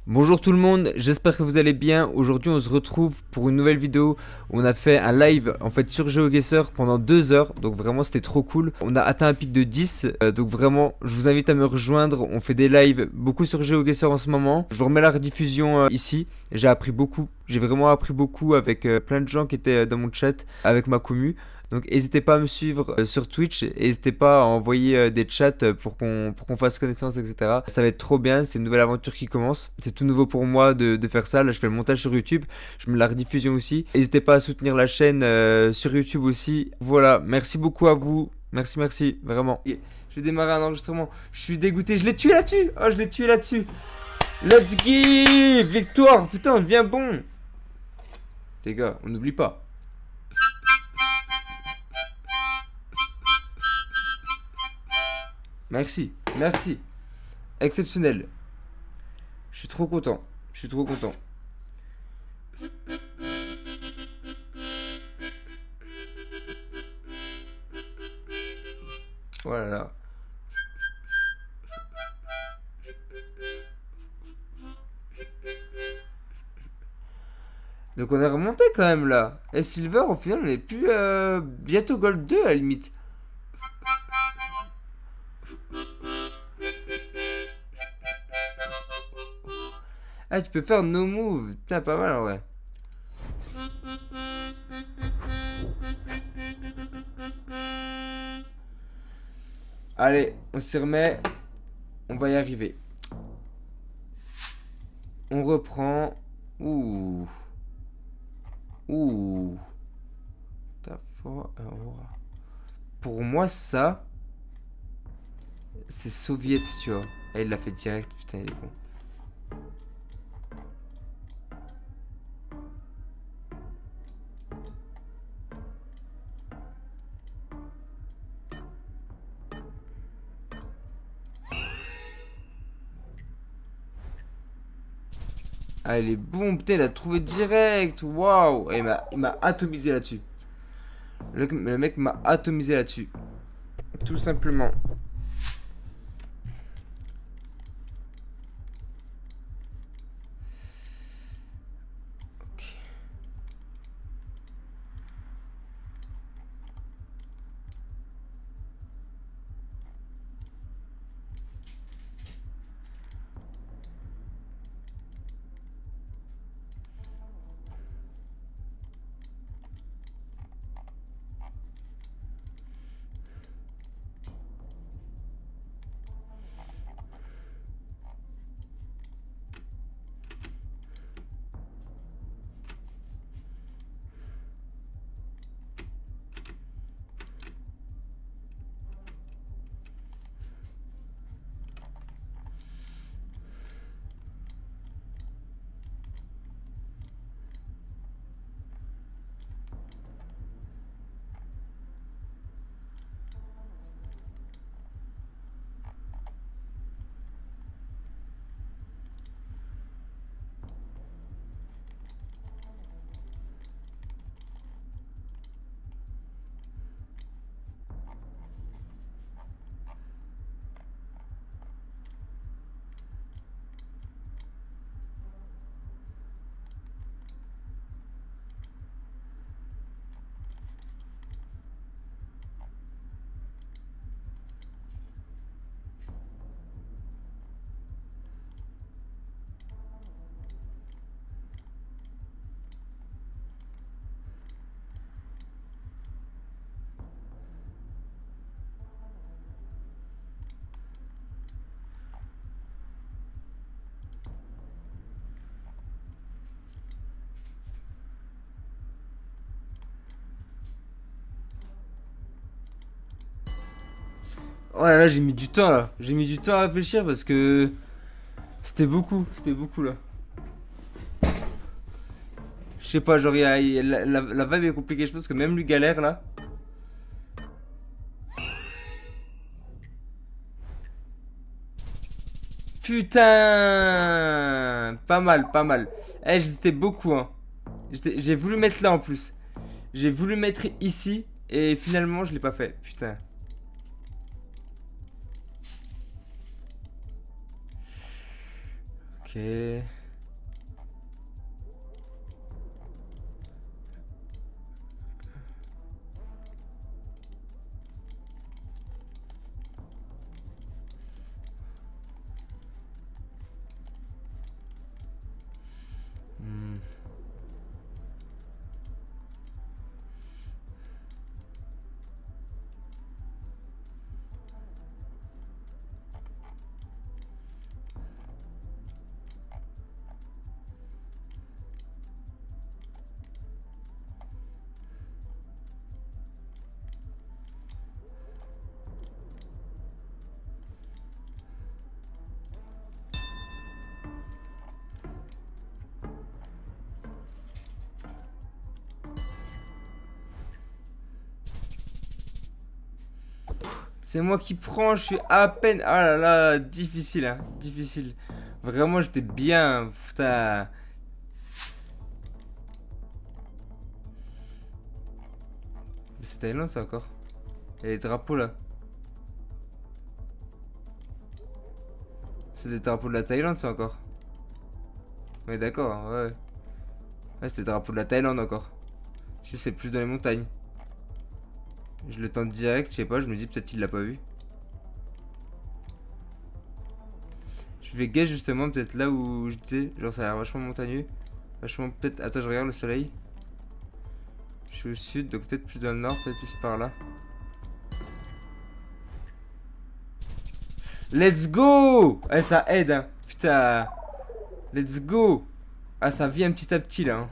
Bonjour tout le monde, j'espère que vous allez bien. Aujourd'hui on se retrouve pour une nouvelle vidéo. On a fait un live en fait sur GeoGuessr pendant 2 heures. Donc vraiment c'était trop cool. On a atteint un pic de 10. Donc vraiment je vous invite à me rejoindre. On fait des lives beaucoup sur GeoGuessr en ce moment. Je vous remets la rediffusion ici. J'ai appris beaucoup. J'ai vraiment appris beaucoup avec plein de gens qui étaient dans mon chat avec ma commu. Donc n'hésitez pas à me suivre sur Twitch, n'hésitez pas à envoyer des chats pour qu'on fasse connaissance, etc. Ça va être trop bien, c'est une nouvelle aventure qui commence. C'est tout nouveau pour moi de faire ça. Là, je fais le montage sur YouTube, je mets la rediffusion aussi. N'hésitez pas à soutenir la chaîne sur YouTube aussi. Voilà, merci beaucoup à vous. Merci, merci, vraiment. Et je vais démarrer un enregistrement. Je suis dégoûté, je l'ai tué là-dessus. Oh, je l'ai tué là-dessus. Let's go! Victoire, putain, on devient bon. Les gars, on n'oublie pas. Merci, merci. Exceptionnel. Je suis trop content. Je suis trop content. Voilà. Donc on est remonté quand même là. Et Silver, au final, on est plus bientôt Gold 2 à la limite. Ah, tu peux faire no move. Putain, pas mal en vrai. Allez, on s'y remet. On va y arriver. On reprend. Ouh. Ouh. Pour moi, ça, c'est soviet, tu vois. Et il l'a fait direct. Putain, il est bon. Ah, il est bon, putain, il a trouvé direct. Waouh. Il m'a atomisé là-dessus. Le mec m'a atomisé là-dessus. Tout simplement. Ok. Ouais, là, j'ai mis du temps, là. J'ai mis du temps à réfléchir parce que c'était beaucoup là. Je sais pas, genre, la vibe est compliquée. Je pense que même lui galère, là. Putain! Pas mal, pas mal. Eh, j'hésitais beaucoup, hein. J'ai voulu mettre là, en plus. J'ai voulu mettre ici. Et finalement, je l'ai pas fait. Putain. Ok. Ok. Hmm. C'est moi qui prends, je suis à peine. Ah là là, difficile, hein, difficile. Vraiment, j'étais bien. Putain. Mais c'est Thaïlande, ça encore. Il y a les drapeaux là. C'est des drapeaux de la Thaïlande, ça encore. Ouais, d'accord, hein, ouais. Ouais, c'est des drapeaux de la Thaïlande encore. Je sais, c'est plus dans les montagnes. Je le tente direct, je sais pas, je me dis peut-être qu'il l'a pas vu. Je vais guess justement, peut-être là où je disais, genre ça a l'air vachement montagneux. Vachement, peut-être. Attends, je regarde le soleil. Je suis au sud, donc peut-être plus dans le nord, peut-être plus par là. Let's go! Eh, ça aide, hein. Putain. Let's go! Ah, ça vient petit à petit là, hein.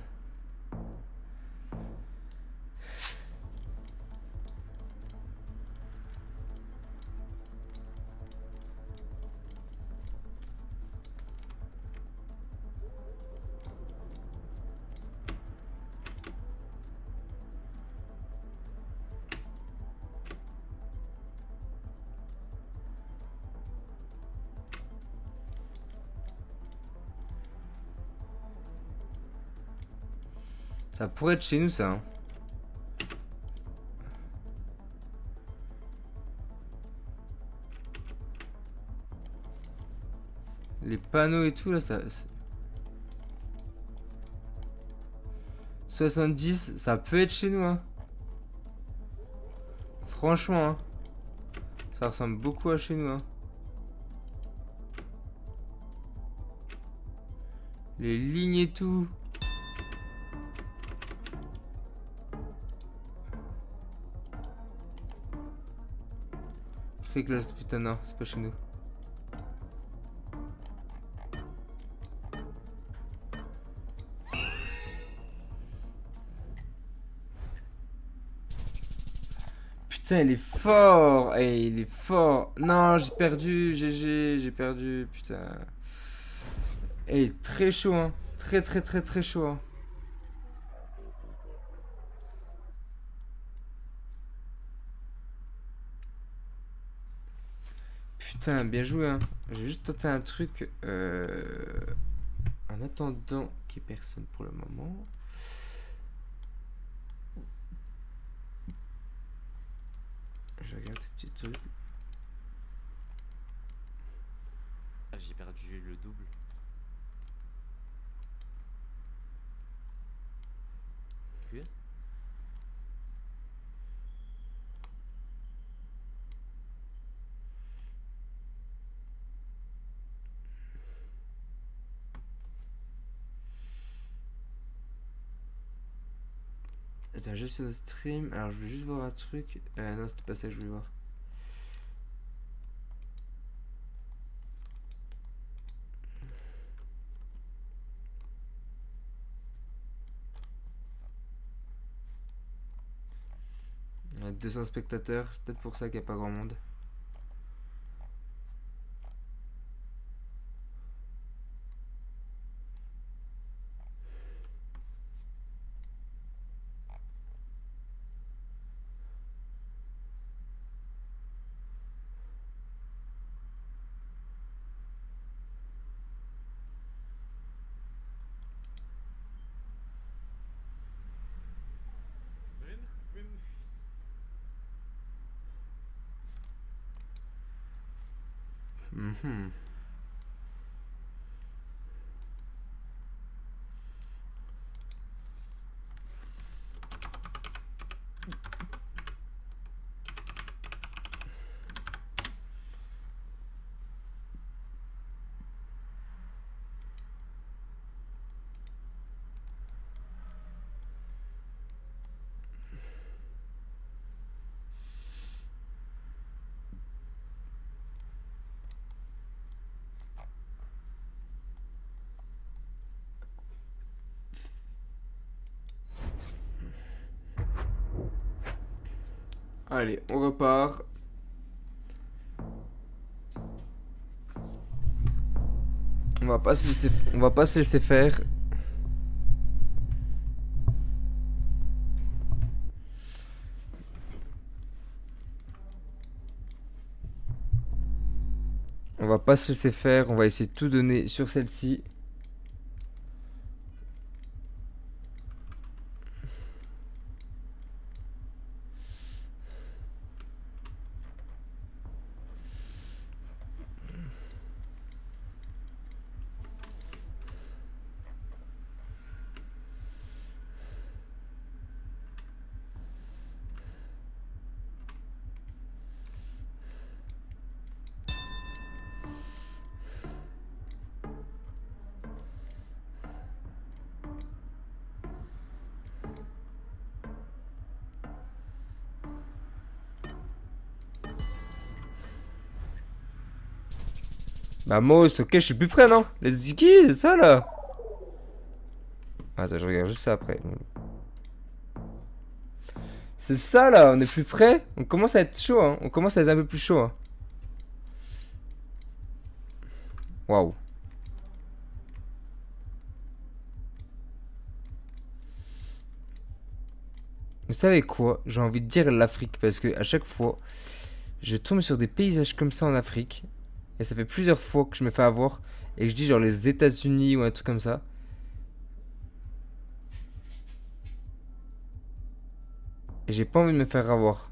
Ça pourrait être chez nous, ça, hein. Les panneaux et tout, là, ça... 70, ça peut être chez nous, hein. Franchement, hein. Ça ressemble beaucoup à chez nous, hein. Les lignes et tout. Fake Lost, putain, non, c'est pas chez nous. Putain, il est fort. Eh, il est fort. Non, j'ai perdu. GG, j'ai perdu. Putain. Eh, il est très chaud, hein. Très, très, très, très chaud, hein. Putain, bien joué, hein. J'ai juste tenté un truc. En attendant qu'il n'y ait personne pour le moment. Je regarde tes petits trucs. Ah, j'ai perdu le double. Puis Attends, juste sur notre stream. Alors, je voulais juste voir un truc. Non, c'était pas ça que je voulais voir. Il y a 200 spectateurs. C'est peut-être pour ça qu'il n'y a pas grand monde. Mhm. Allez, on repart. On va pas se laisser faire. On va pas se laisser faire, on va essayer de tout donner sur celle-ci. Bah Moss, ok, je suis plus prêt, non? Let's go, c'est ça là. Attends, je regarde juste ça après. C'est ça là, on est plus prêt. On commence à être chaud, hein. On commence à être un peu plus chaud, hein. Waouh. Vous savez quoi? J'ai envie de dire l'Afrique parce que à chaque fois, je tombe sur des paysages comme ça en Afrique. Et ça fait plusieurs fois que je me fais avoir. Et que je dis genre les États-Unis ou un truc comme ça. Et j'ai pas envie de me faire avoir.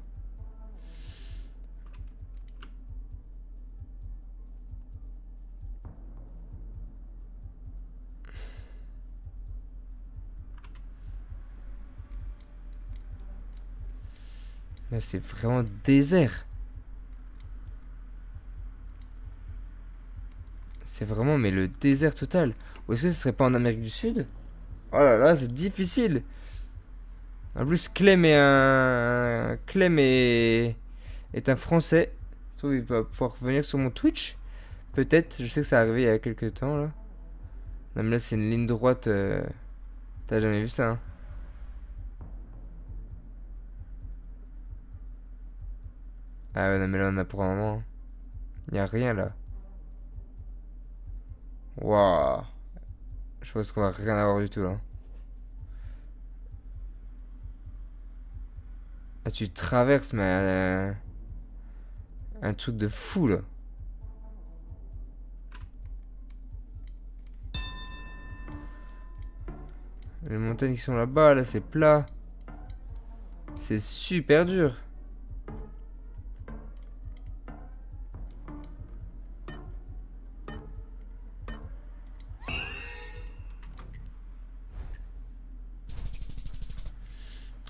Là c'est vraiment désert. C'est vraiment mais le désert total. Ou est-ce que ce serait pas en Amérique du Sud? Oh là là, c'est difficile. En plus, Clem est un Français. Je trouve qu'il va pouvoir venir sur mon Twitch. Peut-être, je sais que ça arrivé il y a quelques temps là. Non mais là c'est une ligne droite. T'as jamais vu ça, hein? Ah ouais, non mais là on a pour un moment. Il y a rien là. Waouh. Je pense qu'on va rien avoir du tout là. Ah, tu traverses mais un truc de fou là. Les montagnes qui sont là-bas, là c'est plat. C'est super dur.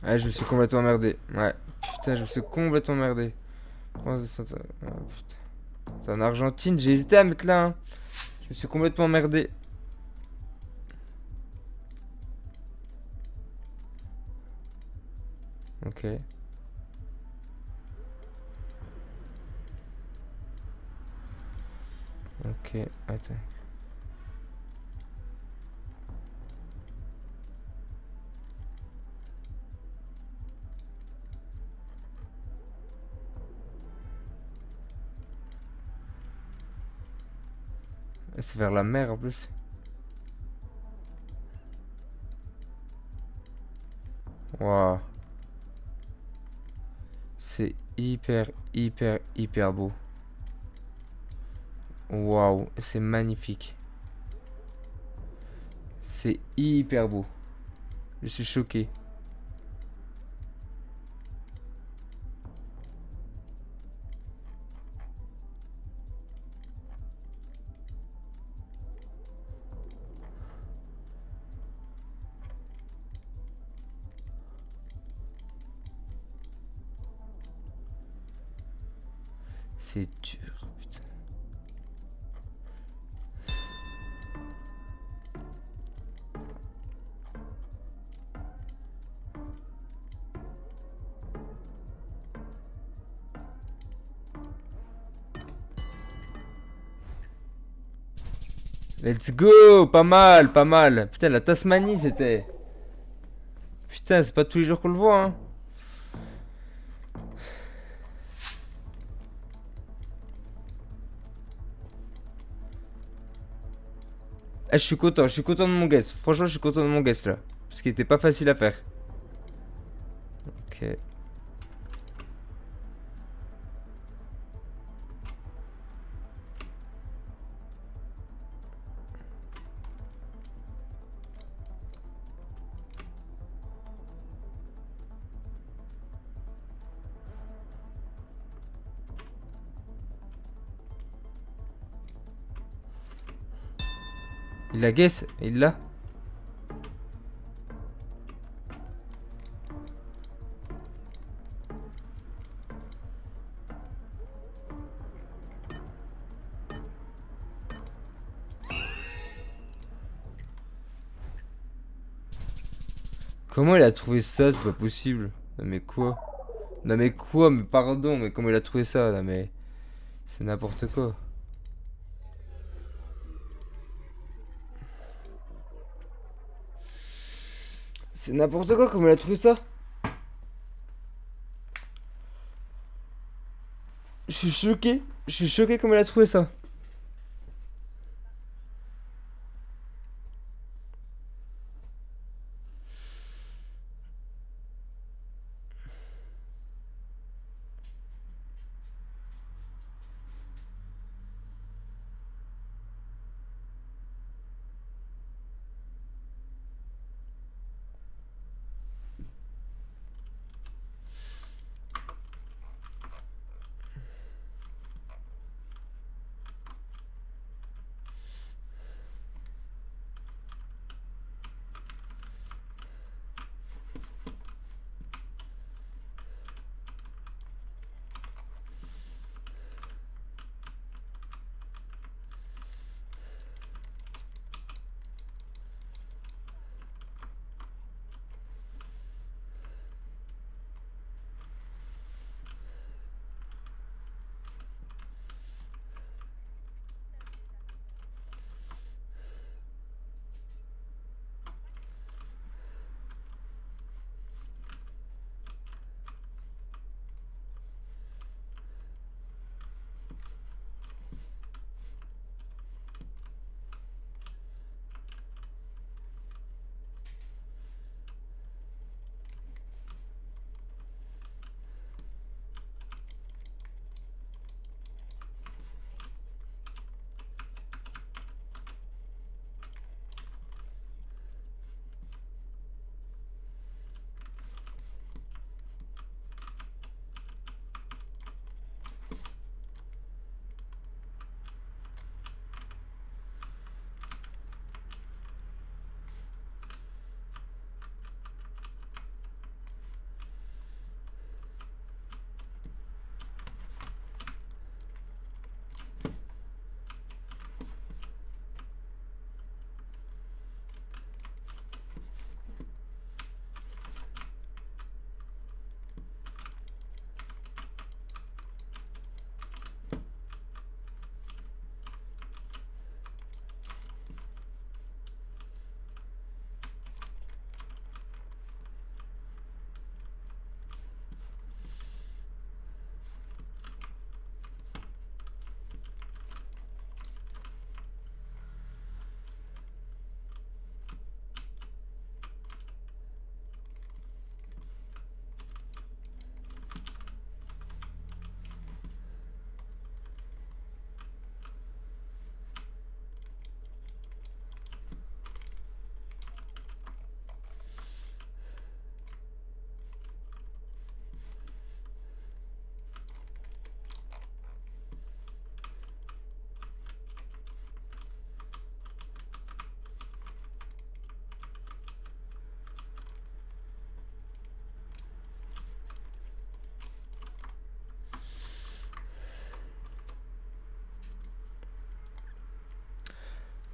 Ah, je me suis complètement merdé. Ouais. Putain, je me suis complètement merdé. France de Santa- ah, putain. C'est en Argentine, j'ai hésité à mettre là, hein. Je me suis complètement merdé. Ok. Ok, attends. C'est vers la mer en plus. Waouh. C'est hyper beau. Waouh, c'est magnifique. C'est hyper beau. Je suis choqué. C'est dur, putain. Let's go! Pas mal, pas mal. Putain, la Tasmanie, c'était... Putain, c'est pas tous les jours qu'on le voit, hein. Ah, je suis content de mon guess. Franchement, je suis content de mon guess là. Parce qu'il était pas facile à faire. Ok. Il la guess, il l'a. Comment il a trouvé ça? C'est pas possible. Non mais quoi? Non mais quoi? Mais pardon, mais comment il a trouvé ça? Non mais... C'est n'importe quoi. C'est n'importe quoi, comment il a trouvé ça? Je suis choqué. Je suis choqué comment il a trouvé ça.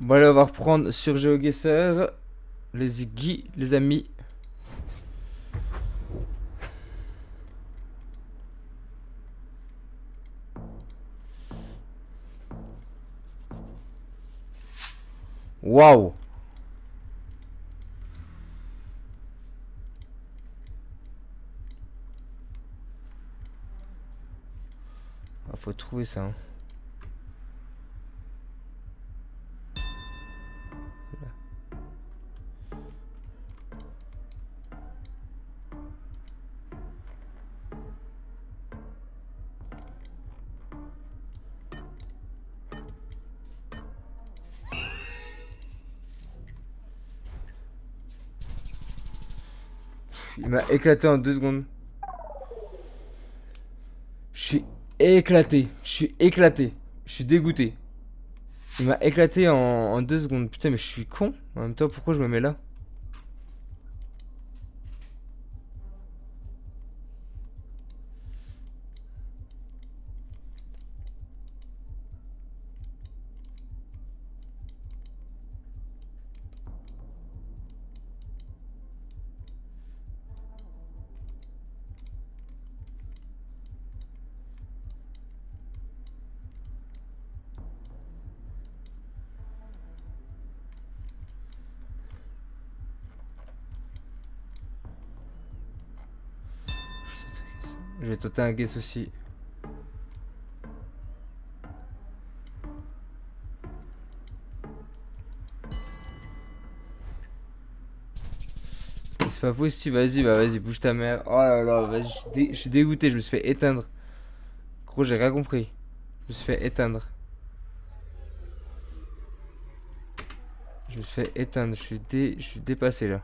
Bon allez, on va reprendre sur GeoGuessr. Les amis. Waouh. Ah, faut trouver ça, hein. Il m'a éclaté en 2 secondes. Je suis éclaté. Je suis éclaté. Je suis dégoûté. Il m'a éclaté en 2 secondes. Putain, mais je suis con. En même temps, pourquoi je me mets là? Je vais tenter un guess aussi. C'est pas possible, vas-y, bah vas-y, bouge ta mère. Oh là là, vas-y, je suis dégoûté, je me suis fait éteindre. Gros, j'ai rien compris. Je me suis fait éteindre. Je me suis fait éteindre, je suis dépassé là.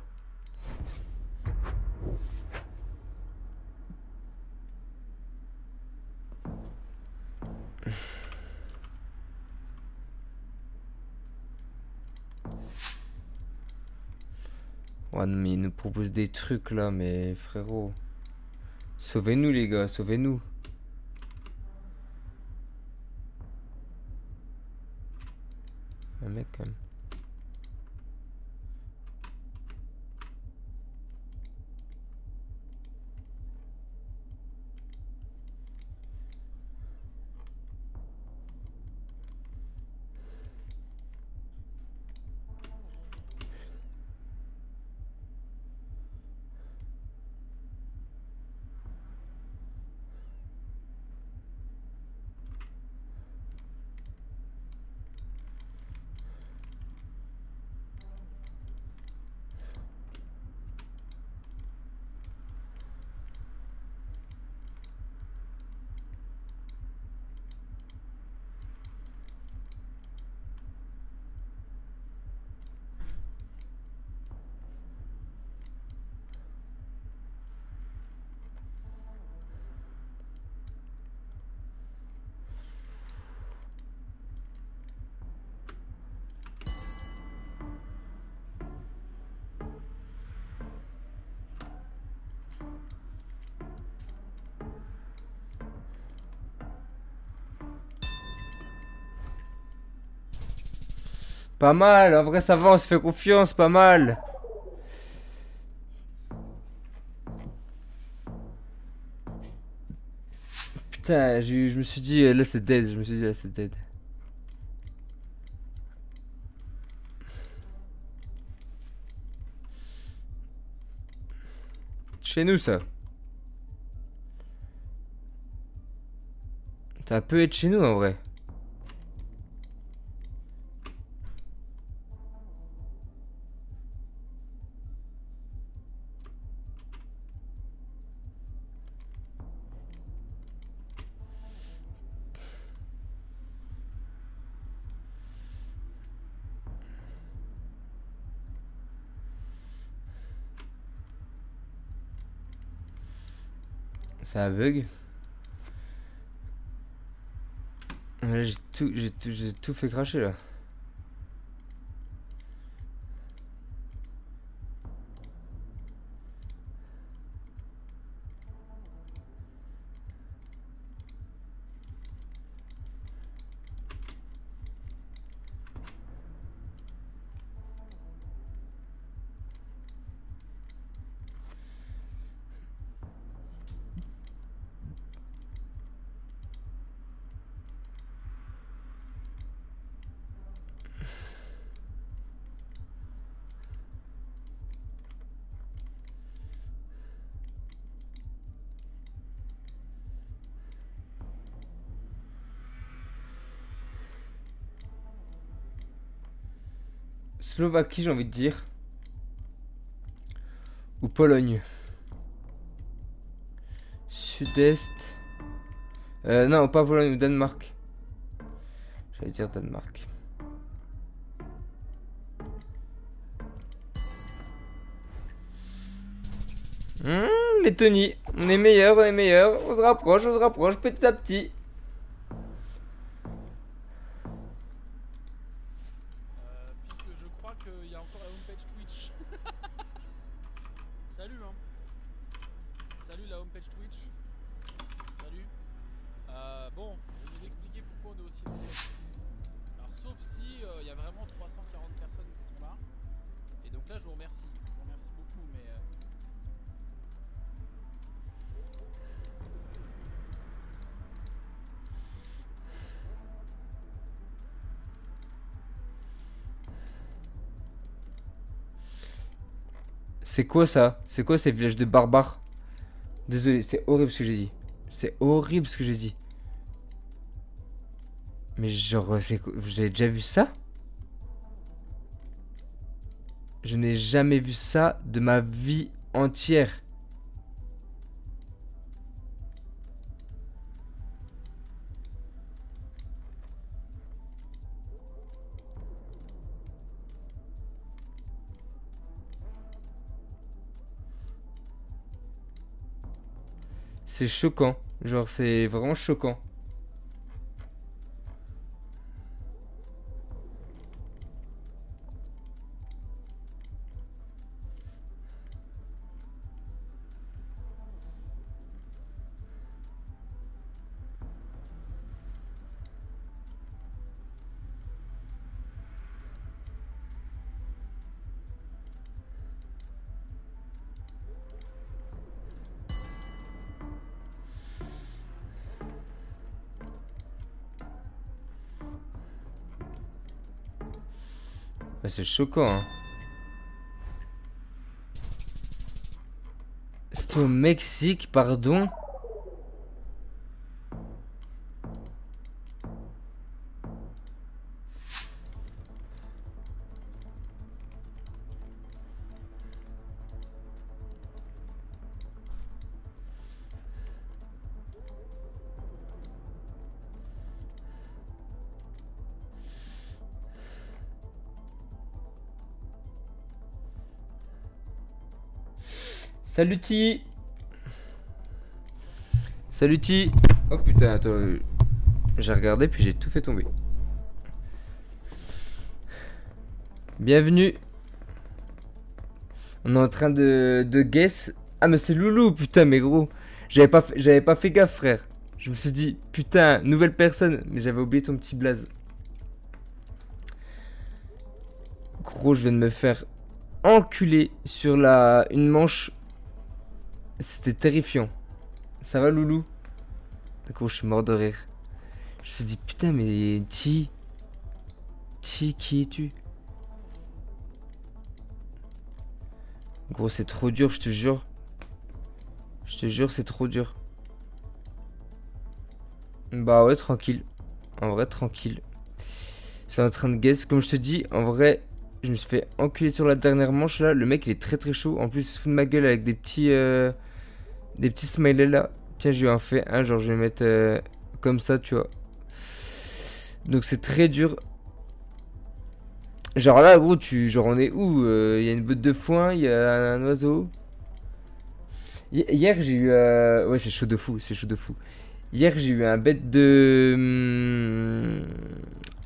Ouais, non, mais il nous propose des trucs là, mais frérot. Sauvez-nous les gars, sauvez-nous. Un mec quand même. Pas mal, en vrai ça va, on se fait confiance, pas mal. Putain, je me suis dit, là c'est dead, je me suis dit, là c'est dead. Chez nous ça. Ça peut être chez nous en vrai. C'est un bug. Là, j'ai tout fait cracher là. Slovaquie, j'ai envie de dire. Ou Pologne. Sud-Est. Non, pas Pologne, ou Danemark. J'allais dire Danemark. les Tony. On est meilleurs, on se rapproche petit à petit. Puisque je crois qu'il y a encore la homepage Twitch. Salut hein. Salut la homepage Twitch. Salut. Bon, je vais vous expliquer pourquoi on est aussi nombreux. Alors sauf si il y a vraiment 340 personnes qui sont là. Et donc là je vous remercie. Je vous remercie beaucoup mais C'est quoi ça? C'est quoi ces villages de barbares? Désolé, c'est horrible ce que j'ai dit. C'est horrible ce que j'ai dit. Mais genre, vous avez déjà vu ça? Je n'ai jamais vu ça de ma vie entière. C'est choquant. Genre, c'est vraiment choquant. Bah, c'est choquant, hein. C'est au Mexique, pardon. Salut Ti. Salut Ti. Oh putain, attends. J'ai regardé puis j'ai tout fait tomber. Bienvenue. On est en train de guess. Ah mais c'est Loulou, putain mais gros. J'avais pas fait gaffe frère. Je me suis dit, putain, nouvelle personne. Mais j'avais oublié ton petit blaze. Gros, je viens de me faire enculer sur une manche. C'était terrifiant. Ça va Loulou? Gros, je suis mort de rire. Je me suis dit, putain mais Ti, qui es-tu? Gros, c'est trop dur, je te jure. Je te jure, c'est trop dur. Bah ouais, tranquille. En vrai, tranquille. C'est en train de guess. Comme je te dis, en vrai, je me suis fait enculer sur la dernière manche là. Le mec, il est très très chaud. En plus, il se fout de ma gueule avec des petits smileys là. Tiens, je lui en fais un. Genre, je vais mettre comme ça, tu vois. Donc, c'est très dur. Genre là, gros, genre, on est où? Il y a une botte de foin, il y a un oiseau. Hier, j'ai eu. Ouais, c'est chaud de fou, c'est chaud de fou. Hier, j'ai eu un bête de.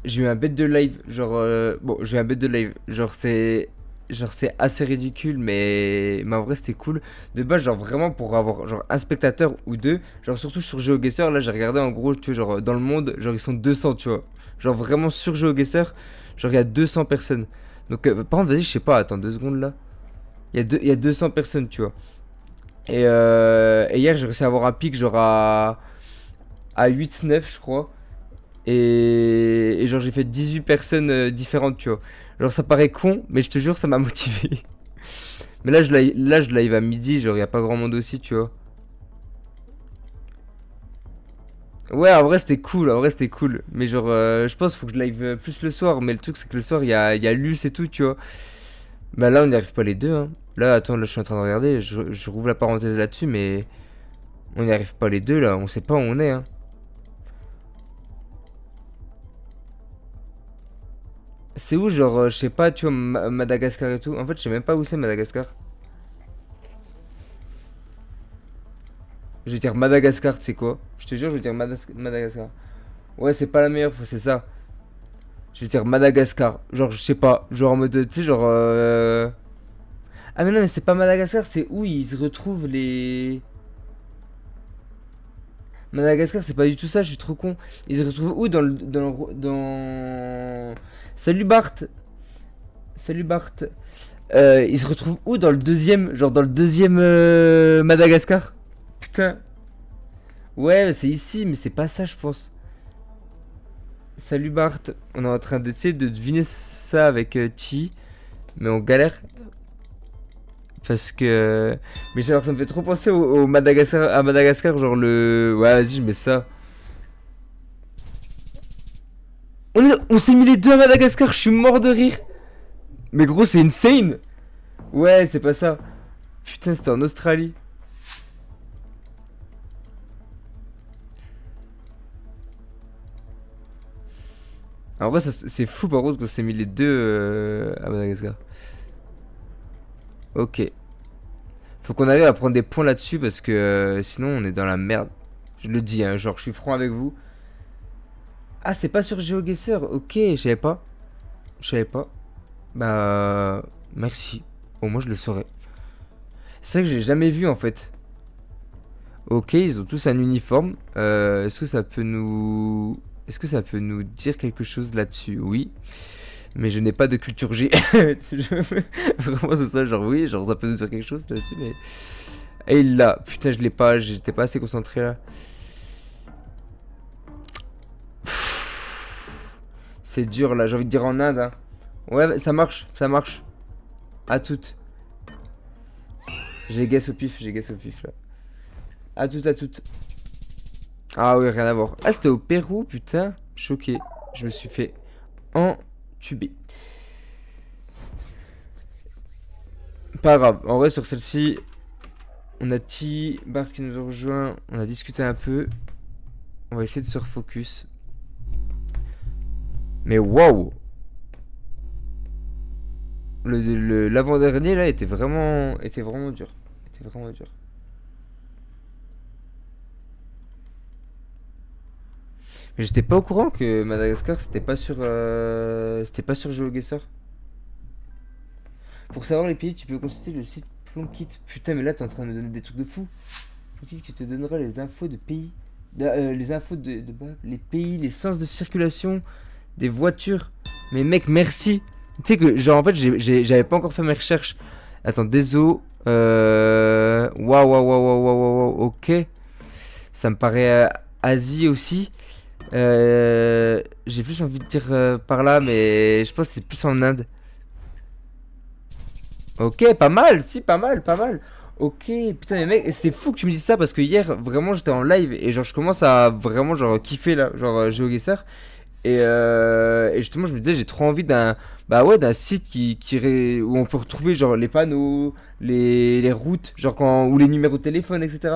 J'ai eu un bête de live. Genre. Bon, j'ai eu un bête de live. Genre, c'est. Genre, c'est assez ridicule, mais en vrai, c'était cool. De base, genre, vraiment, pour avoir genre un spectateur ou deux. Genre, surtout sur GeoGuessr, là, j'ai regardé en gros, tu vois, genre, dans le monde, genre, ils sont 200, tu vois. Genre, vraiment sur GeoGuessr, genre, il y a 200 personnes. Donc, par contre, vas-y, je sais pas, attends 2 secondes là. Il y a 200 personnes, tu vois. Et hier, j'ai réussi à avoir un pic, genre, à 8-9, je crois. Et genre, j'ai fait 18 personnes différentes, tu vois. Genre, ça paraît con, mais je te jure, ça m'a motivé. Mais là, je live à midi, genre, y a pas grand monde aussi, tu vois. Ouais, en vrai, c'était cool, en vrai, c'était cool. Mais genre, je pense qu'il faut que je live plus le soir. Mais le truc, c'est que le soir, il y a Luce et tout, tu vois. Bah là, on n'y arrive pas les deux, hein. Là, attends, là, je suis en train de regarder. Je rouvre la parenthèse là-dessus, mais on n'y arrive pas les deux, là. On sait pas où on est, hein. C'est où, genre, je sais pas, tu vois, Madagascar et tout. En fait, je sais même pas où c'est Madagascar. Je vais dire Madagascar, tu sais quoi? Je te jure, je vais dire Madagascar. Ouais, c'est pas la meilleure, c'est ça. Je vais dire Madagascar. Genre, je sais pas. Genre en mode, tu sais, genre... Ah mais non, mais c'est pas Madagascar, c'est où ils se retrouvent les... Madagascar, c'est pas du tout ça, je suis trop con. Ils se retrouvent où dans... Salut Bart. Salut Bart. Ils se retrouvent où dans le deuxième... Genre dans le deuxième Madagascar? Putain. Ouais, c'est ici, mais c'est pas ça, je pense. Salut Bart. On est en train d'essayer de deviner ça avec Chi. Mais on galère. Parce que... Mais genre, ça me fait trop penser au Madagascar, à Madagascar, genre le... Ouais, vas-y, je mets ça. On s'est mis les deux à Madagascar, je suis mort de rire. Mais gros, c'est insane. Ouais, c'est pas ça. Putain, c'était en Australie. En vrai, c'est fou par contre qu'on s'est mis les deux à Madagascar. Ok. Faut qu'on arrive à prendre des points là-dessus parce que sinon on est dans la merde. Je le dis, hein, genre je suis franc avec vous. Ah, c'est pas sur GeoGuessr. Ok, je savais pas. Je savais pas. Bah, merci. Au moins je le saurais. C'est vrai que j'ai jamais vu en fait. Ok, ils ont tous un uniforme. Est-ce que ça peut nous... Est-ce que ça peut nous dire quelque chose là-dessus? Oui. Mais je n'ai pas de culture G. Vraiment, c'est ça, genre oui, genre ça peut nous dire quelque chose là-dessus, mais... Et il l'a. Putain, je l'ai pas, j'étais pas assez concentré là. C'est dur là, j'ai envie de dire en Inde. Hein. Ouais, ça marche, ça marche. À toutes. J'ai guess au pif là. À toutes, à toutes. Ah oui, rien à voir. Ah, c'était au Pérou, putain. Choqué. Je me suis fait entuber. Pas grave. En vrai, sur celle-ci, on a T-Bar qui nous a rejoint. On a discuté un peu. On va essayer de se refocus. Mais waouh! L'avant-dernier là était vraiment dur. Était vraiment dur. Mais j'étais pas au courant que Madagascar c'était pas sur GeoGuessr. Pour savoir les pays, tu peux consulter le site Plunkit. Putain, mais là t'es en train de me donner des trucs de fou. Plunkit qui te donnera les infos de pays, les infos les pays, les sens de circulation des voitures. Mais mec, merci. Tu sais que genre en fait j'avais pas encore fait mes recherches. Attends, désolé. Waouh. Ok. Ça me paraît Asie aussi. J'ai plus envie de dire par là, mais je pense que c'est plus en Inde. Ok, pas mal, si, pas mal. Ok, putain, mais mec, c'est fou que tu me dises ça parce que hier, vraiment, j'étais en live et genre, je commence à vraiment, genre, kiffer là, genre, GeoGuessr. Et justement, je me disais, j'ai trop envie d'un site où on peut retrouver, genre, les panneaux, les routes, genre, ou les numéros de téléphone, etc.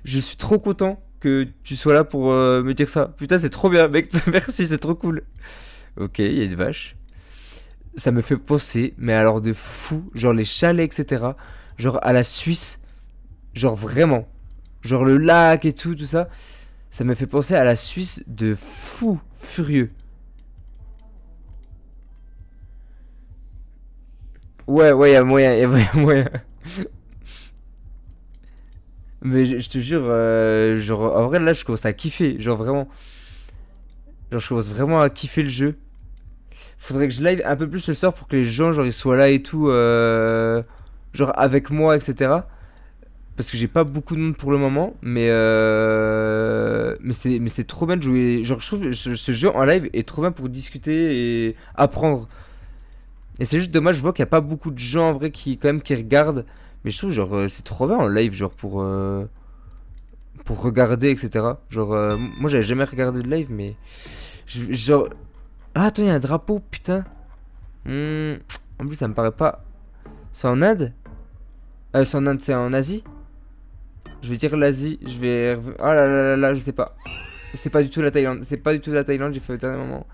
Je suis trop content que tu sois là pour me dire ça. Putain, c'est trop bien, mec. Merci, c'est trop cool. Ok, il y a une vache. Ça me fait penser, mais alors de fou, genre les chalets, etc. Genre à la Suisse. Genre vraiment. Genre le lac et tout ça. Ça me fait penser à la Suisse de fou furieux. Ouais, il y a moyen. Mais je te jure, genre, en vrai, là, je commence à kiffer. Genre, vraiment. Genre, je commence vraiment à kiffer le jeu. Faudrait que je live un peu plus le soir pour que les gens, genre, ils soient là et tout. Genre, avec moi, etc. Parce que j'ai pas beaucoup de monde pour le moment. Mais c'est trop bien de jouer. Genre, je trouve que ce jeu en live est trop bien pour discuter et apprendre. Et c'est juste dommage, je vois qu'il n'y a pas beaucoup de gens en vrai qui, quand même, qui regardent. Mais je trouve, genre, c'est trop bien en live, genre, pour regarder, etc. Genre, moi, j'avais jamais regardé de live, mais... genre... Ah, attends, il y a un drapeau, putain. En plus, ça me paraît pas... C'est en Inde? C'est en Inde, c'est en Asie? Je vais dire l'Asie, je vais... Oh là, je sais pas. C'est pas du tout la Thaïlande, j'ai fait au dernier moment.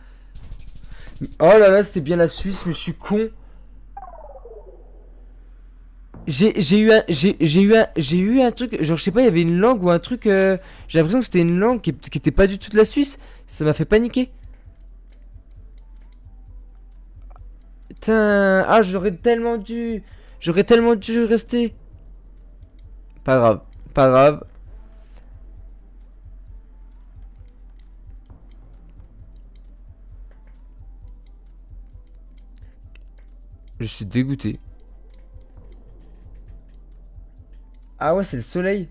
Oh là là, c'était bien la Suisse, mais je suis con. J'ai eu un truc, genre je sais pas, il y avait une langue ou un truc, j'ai l'impression que c'était une langue qui était pas du tout de la Suisse. Ça m'a fait paniquer. Putain, ah j'aurais tellement dû rester. Pas grave, pas grave. Je suis dégoûté. Ah ouais, c'est le soleil.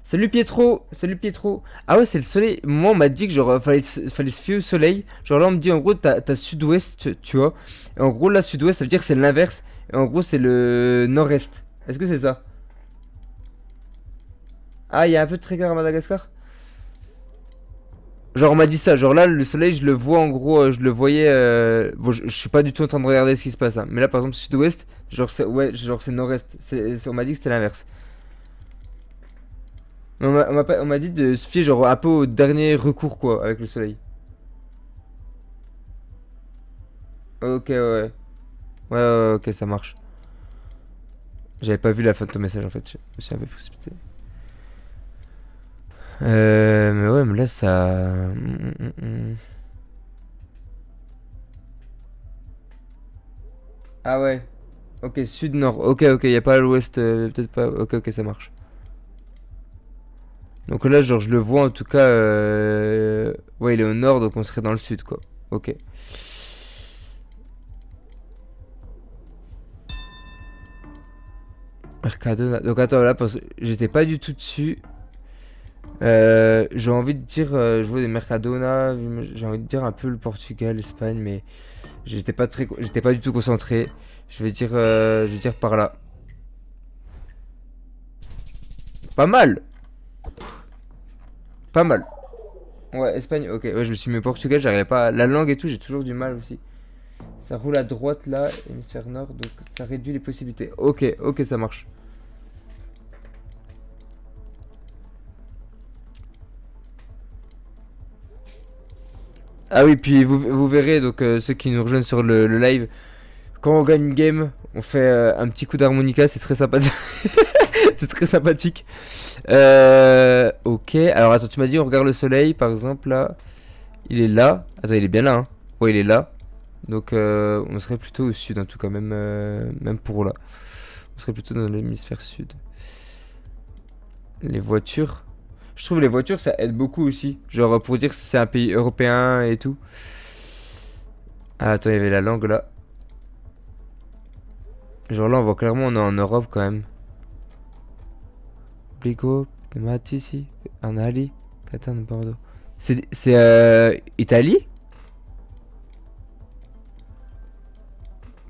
Salut Pietro, salut Pietro. Ah ouais, c'est le soleil. Moi, on m'a dit que genre fallait se fier au soleil. Genre là, on me dit en gros, t'as sud-ouest, tu vois. Et en gros, là, sud-ouest, ça veut dire que c'est l'inverse. Et en gros, c'est le nord-est. Est-ce que c'est ça? Ah, il y a un peu de trigger à Madagascar? Genre, on m'a dit ça. Genre là, le soleil, je le vois en gros, je le voyais. Bon, je suis pas du tout en train de regarder ce qui se passe, hein. Mais là, par exemple, sud-ouest, genre, ouais, genre, c'est nord-est. On m'a dit que c'était l'inverse. On m'a dit de se fier genre un peu au dernier recours quoi avec le soleil. Ok ouais. Ouais ouais, ouais, ok ça marche. J'avais pas vu la fin de ton message en fait. Je me suis un peu précipité. Mais ouais mais là ça. Ah ouais. Ok sud-nord. Ok ok y a pas à l'ouest peut-être pas. Ok ok ça marche. Donc là, genre, je le vois en tout cas. Ouais, il est au nord, donc on serait dans le sud, quoi. Ok. Mercadona. Donc attends, là, parce que j'étais pas du tout dessus. J'ai envie de dire. Je vois des Mercadona. J'ai envie de dire un peu le Portugal, l'Espagne, mais j'étais pas du tout concentré. Je vais dire par là. Pas mal! Pas mal. Ouais, Espagne, ok. Ouais, je me suis mis au Portugal, j'arrivais pas. La langue et tout, j'ai toujours du mal aussi. Ça roule à droite là, hémisphère nord, donc ça réduit les possibilités. Ok, ok, ça marche. Ah oui, puis vous verrez, donc ceux qui nous rejoignent sur le live, quand on gagne une game, on fait un petit coup d'harmonica, c'est très sympathique. C'est très sympathique. Ok, alors attends, tu m'as dit on regarde le soleil par exemple là. Il est là. Attends, il est bien là, hein. Ouais, il est là. Donc on serait plutôt au sud en tout cas, même pour là. On serait plutôt dans l'hémisphère sud. Les voitures. Je trouve les voitures ça aide beaucoup aussi. Genre pour dire si c'est un pays européen et tout. Ah, attends, il y avait la langue là. Genre là on voit clairement on est en Europe quand même. Plico, Matisi, Anali, Catane, Bordeaux. C'est Italie?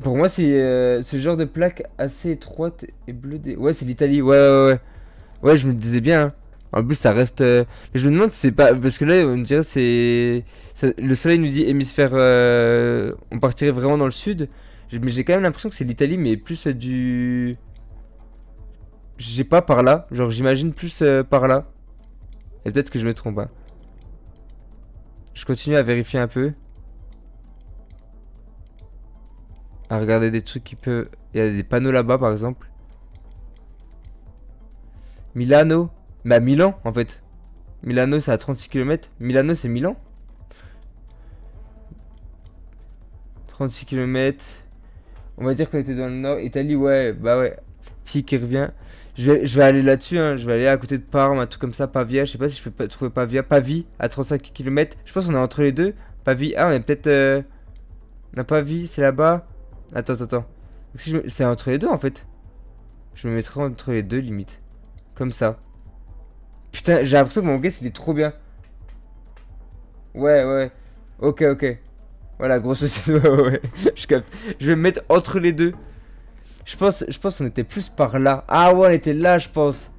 Pour moi, c'est ce genre de plaque assez étroite et bleue. Ouais, c'est l'Italie. Ouais, ouais, ouais. Ouais, je me disais bien, hein. En plus, ça reste. Mais je me demande si c'est pas. Parce que là, on dirait c'est. Le soleil nous dit hémisphère. On partirait vraiment dans le sud. Mais j'ai quand même l'impression que c'est l'Italie, mais plus du. J'ai pas par là. Genre, j'imagine plus par là. Et peut-être que je me trompe, hein. Je continue à vérifier un peu. À regarder des trucs qui peuvent. Il y a des panneaux là-bas, par exemple. Milano. Mais à Milan, en fait. Milano, c'est à 36 km. Milano, c'est Milan. 36 km. On va dire qu'on était dans le nord. Italie, ouais, bah ouais. Ti qui revient. Je vais aller là-dessus, hein. Je vais aller à côté de Parme, un truc comme ça. Pavia, je sais pas si je peux trouver Pavia. Pavie, à 35 km. Je pense qu'on est entre les deux. Pavie, ah, on est peut-être. On a Pavie, c'est là-bas. Attends, attends, attends. Si c'est entre les deux en fait. Je me mettrai entre les deux, limite. Comme ça. Putain, j'ai l'impression que mon guess il est trop bien. Ouais, ouais. Ok, ok. Voilà, grosse ouais, ouais, ouais. Je capte. Je vais me mettre entre les deux. Je pense qu'on était plus par là. Ah ouais, on était là, je pense.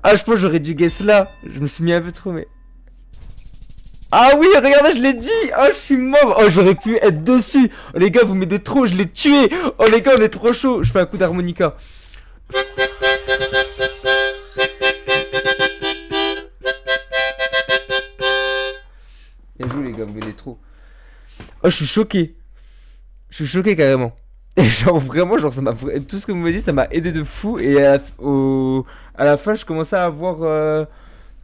Ah, je pense que j'aurais dû guess là. Je me suis mis un peu trop, mais. Ah oui, regardez, je l'ai dit. Oh, je suis mort. Oh, j'aurais pu être dessus. Oh, les gars, vous m'aidez trop, je l'ai tué. Oh, les gars, on est trop chaud. Je fais un coup d'harmonica. Bien joué, les gars, vous m'aidez trop. Oh, je suis choqué. Je suis choqué carrément. Et genre vraiment, genre ça m'a tout ce que vous m'avez dit, ça m'a aidé de fou. Et à la fin, je commençais à avoir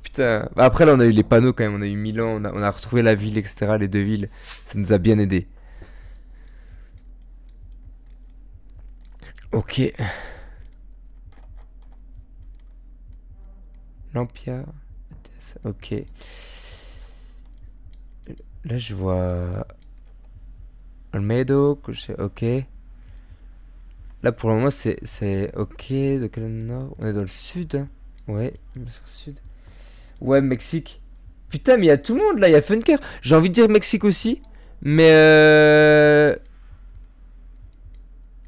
putain. Bah, après là, on a eu les panneaux quand même. On a eu Milan, on a retrouvé la ville, etc. Les deux villes. Ça nous a bien aidé. Ok. Lampia. Ok. Là, je vois Almedo. Ok. Là, pour le moment, c'est ok. De quel nord? On est dans le sud, hein. Ouais, sur le sud. Ouais, Mexique. Putain, mais il y a tout le monde là. Il y a Funker. J'ai envie de dire Mexique aussi. Mais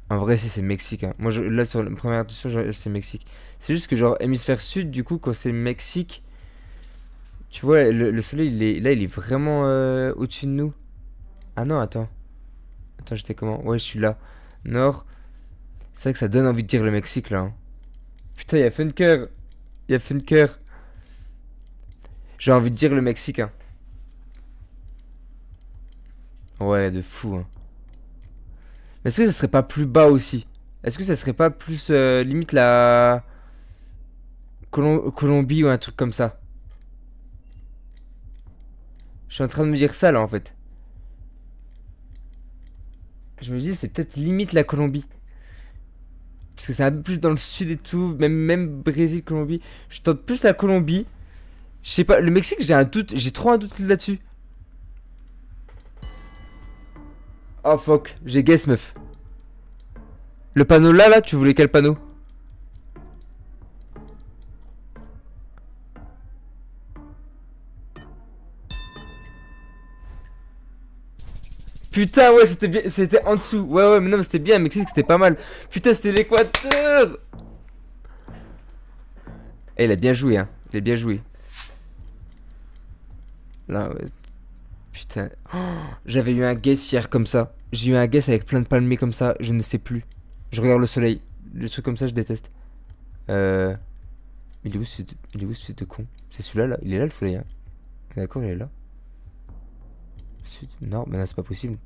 en vrai, si c'est Mexique, hein. Moi, là, sur la première intuition, c'est Mexique. C'est juste que, genre, hémisphère sud, du coup, quand c'est Mexique, tu vois, le soleil, là, il est vraiment au-dessus de nous. Ah non, attends. Attends, j'étais comment? Ouais, je suis là. Nord. C'est vrai que ça donne envie de dire le Mexique, là, hein. Putain, il y a Funker. Il y a Funker. J'ai envie de dire le Mexique, hein. Ouais, de fou, hein. Mais est-ce que ça serait pas plus bas aussi? Est-ce que ça serait pas plus limite la Colombie ou un truc comme ça? Je suis en train de me dire ça là en fait. Je me dis c'est peut-être limite la Colombie. Parce que c'est un peu plus dans le sud et tout. Même Brésil, Colombie. Je tente plus la Colombie. Je sais pas, le Mexique j'ai un doute. J'ai trop un doute là-dessus. Oh fuck, j'ai guess meuf. Le panneau là, tu voulais quel panneau? Putain, ouais, c'était bien, c'était en dessous. Ouais, mais non, mais c'était bien, Mexique, c'était pas mal. Putain, c'était l'Équateur. Eh, il a bien joué, hein. Il a bien joué. Là, ouais. Putain. Oh, j'avais eu un guess hier comme ça. J'ai eu un guess avec plein de palmiers comme ça. Je ne sais plus. Je regarde le soleil. Le truc comme ça, je déteste. Il est où il est où ce fils de con? C'est celui-là, là. Il est là, le soleil, hein. D'accord, il est là. Sud. Non, mais non, c'est pas possible.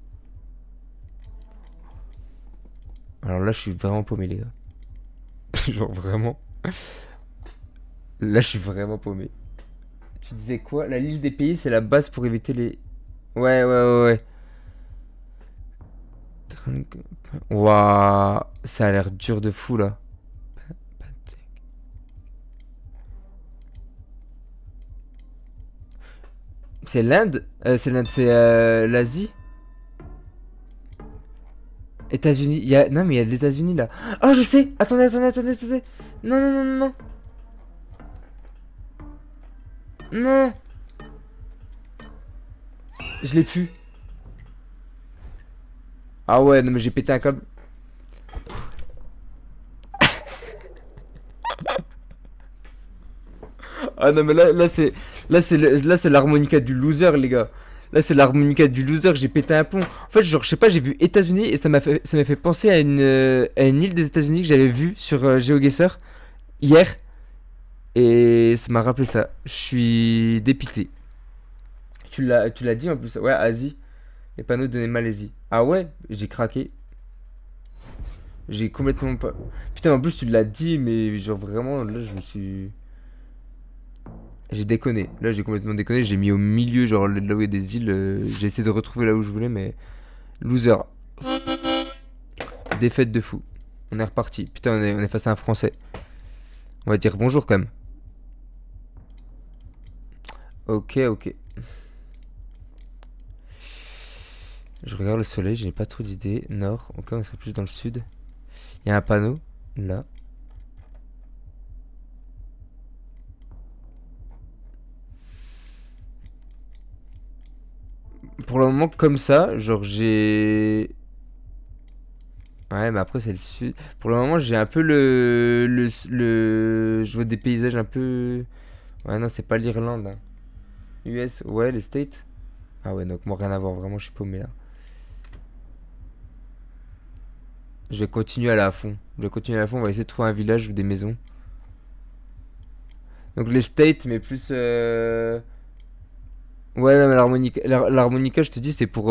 Alors là, je suis vraiment paumé, les gars. Genre, vraiment. Là, je suis vraiment paumé. Tu disais quoi? La liste des pays, c'est la base pour éviter les... Ouais. Waouh, ça a l'air dur de fou, là. C'est l'Inde? C'est l'Inde, c'est l'Asie? États-Unis, il y a... Non mais il y a les États-Unis là. Oh je sais. Attendez. Non. Non. Je l'ai pu. Ah ouais, non mais j'ai pété un câble. Ah non mais là c'est l'harmonica du loser les gars. Là c'est l'harmonica du loser, j'ai pété un pont. En fait genre je sais pas, j'ai vu États-Unis et ça m'a fait penser à une île des États-Unis que j'avais vue sur GeoGuessr hier et ça m'a rappelé ça. Je suis dépité. Tu l'as dit en plus. Ouais, Asie. Les panneaux donnaient Malaisie. Ah ouais, j'ai craqué. J'ai complètement pas. Putain, en plus tu l'as dit mais genre vraiment là je me suis... J'ai déconné. Là, j'ai complètement déconné. J'ai mis au milieu, genre là où il y a des îles. J'ai essayé de retrouver là où je voulais, mais. Loser. Défaite de fou. On est reparti. Putain, on est face à un Français. On va dire bonjour quand même. Ok. Je regarde le soleil, j'ai pas trop d'idées. Nord. Ok, on serait plus dans le sud. Il y a un panneau. Là. Pour le moment, comme ça, genre j'ai... Ouais, mais après c'est le sud. Pour le moment, j'ai un peu Je vois des paysages un peu... Ouais, non, c'est pas l'Irlande, hein. US, ouais, les States. Ah ouais, donc moi rien à voir, vraiment, je suis paumé là. Je vais continuer à aller à fond. On va essayer de trouver un village ou des maisons. Donc les States, mais plus... Ouais, non, mais l'harmonica, je te dis, c'est pour...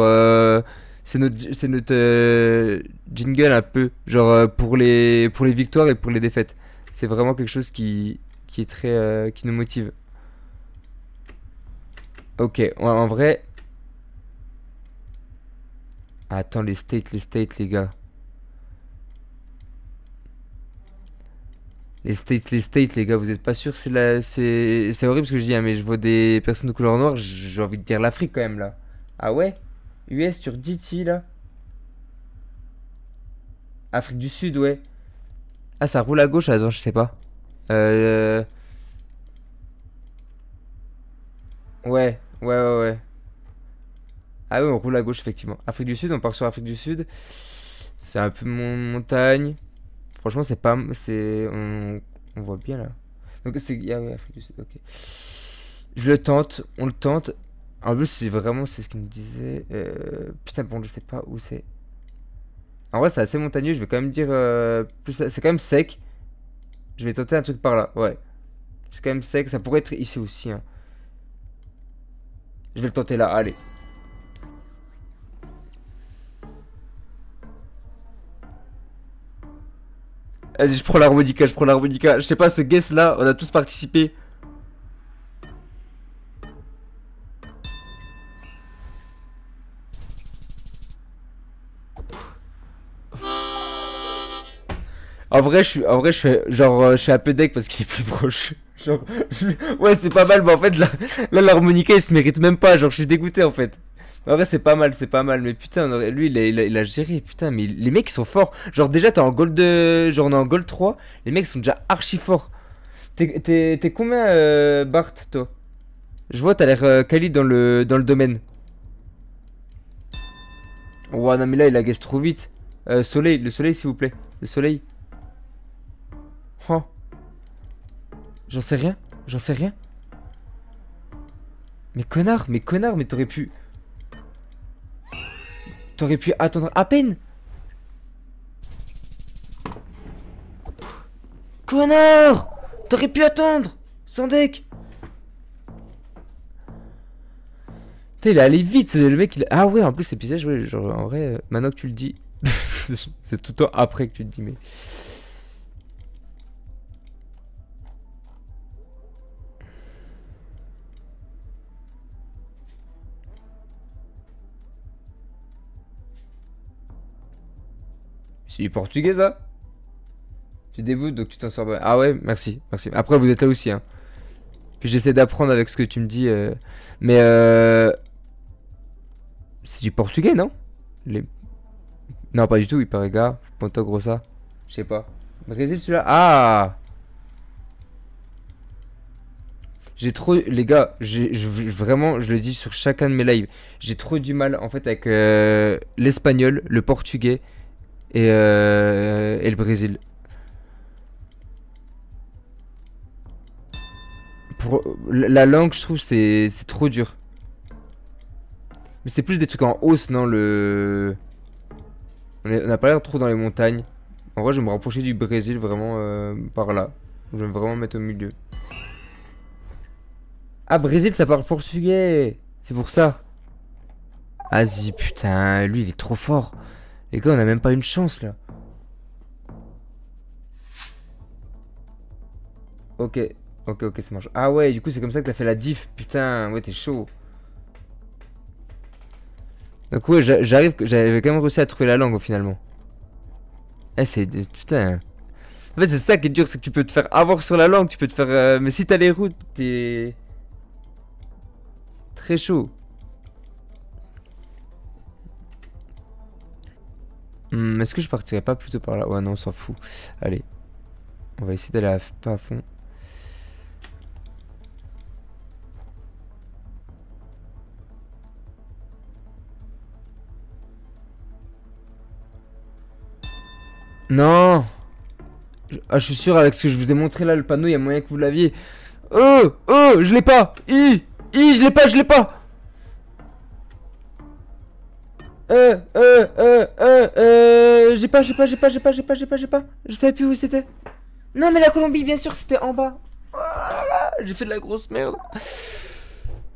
C'est notre jingle un peu, genre pour les victoires et pour les défaites. C'est vraiment quelque chose qui est très, qui nous motive. Ok, en vrai. Attends, les states, les gars. Les states, les gars, vous êtes pas sûr? C'est horrible ce que je dis, hein, mais je vois des personnes de couleur noire, j'ai envie de dire l'Afrique quand même là. Ah ouais? US sur DT là? Afrique du Sud, ouais. Ah, ça roule à gauche, attends, je sais pas. Euh... Ouais. Ah ouais, on roule à gauche, effectivement. Afrique du Sud, on part sur Afrique du Sud. C'est un peu montagne. Franchement, c'est pas... On voit bien, là. Donc, c'est... Ah ouais, Afrique du Sud, ok. Je le tente, on le tente. En plus, c'est ce qu'il me disait. Putain, bon, je sais pas où c'est. En vrai, c'est assez montagneux, je vais quand même dire... C'est quand même sec. Je vais tenter un truc par là, ouais. C'est quand même sec, ça pourrait être ici aussi, hein. Je vais le tenter là, allez. Vas-y, je prends l'harmonica. Je sais pas, ce guess là, on a tous participé. Je suis un peu deck parce qu'il est plus proche. Genre, ouais, c'est pas mal, mais en fait, là l'harmonica il se mérite même pas. Genre, je suis dégoûté en fait. En vrai, c'est pas mal, mais putain, lui il a géré, putain, mais les mecs ils sont forts. Genre, déjà, t'es en gold genre, on est en gold 3, les mecs sont déjà archi forts. T'es combien, Bart, toi? Je vois, t'as l'air quali dans le domaine. Ouais, non, mais là, il a gage trop vite. Soleil, le soleil, s'il vous plaît. Le soleil. Oh. J'en sais rien. Mais connard, mais t'aurais pu... T'aurais pu attendre à peine. Connard! T'aurais pu attendre! Sans deck! Putain, il est allé vite, le mec il... Ah ouais, en plus c'est piège, ouais, genre en vrai, maintenant que tu le dis... c'est tout le temps après que tu le dis, mais... C'est du portugais ça? Tu débutes donc tu t'en sors bien. Ah ouais, merci. Après vous êtes là aussi, hein. Puis j'essaie d'apprendre avec ce que tu me dis. Mais c'est du portugais, non? Non, pas du tout, il paraît gars. Ponto Grossa. Je sais pas. Brésil celui-là? Ah! J'ai trop... Les gars, vraiment, je le dis sur chacun de mes lives. J'ai trop du mal en fait avec l'espagnol, le portugais et le Brésil. Pour la langue, je trouve c'est trop dur. Mais c'est plus des trucs en hausse, non? On a pas l'air trop dans les montagnes. En vrai, je vais me rapprocher du Brésil vraiment par là. Je vais vraiment me mettre au milieu. Ah, Brésil, ça parle portugais. C'est pour ça. Vas-y, putain, lui, il est trop fort. Les gars, on a même pas une chance, là. Ok, ça marche. Ah ouais, du coup, c'est comme ça que t'as fait la diff. Putain, ouais, t'es chaud. Donc ouais, j'avais quand même réussi à trouver la langue, finalement. Eh, c'est... Putain. En fait, c'est ça qui est dur, c'est que tu peux te faire avoir sur la langue, tu peux te faire... Mais si t'as les routes, t'es... Très chaud. Est-ce que je partirais pas plutôt par là? Ouais, non, on s'en fout. Allez. On va essayer d'aller pas à fond. Non! Ah, je suis sûr, avec ce que je vous ai montré là, le panneau, il y a moyen que vous l'aviez. Oh! Oh! Je l'ai pas! Je l'ai pas! J'ai pas. Je savais plus où c'était. Non, mais la Colombie, bien sûr, c'était en bas. Oh là là, j'ai fait de la grosse merde.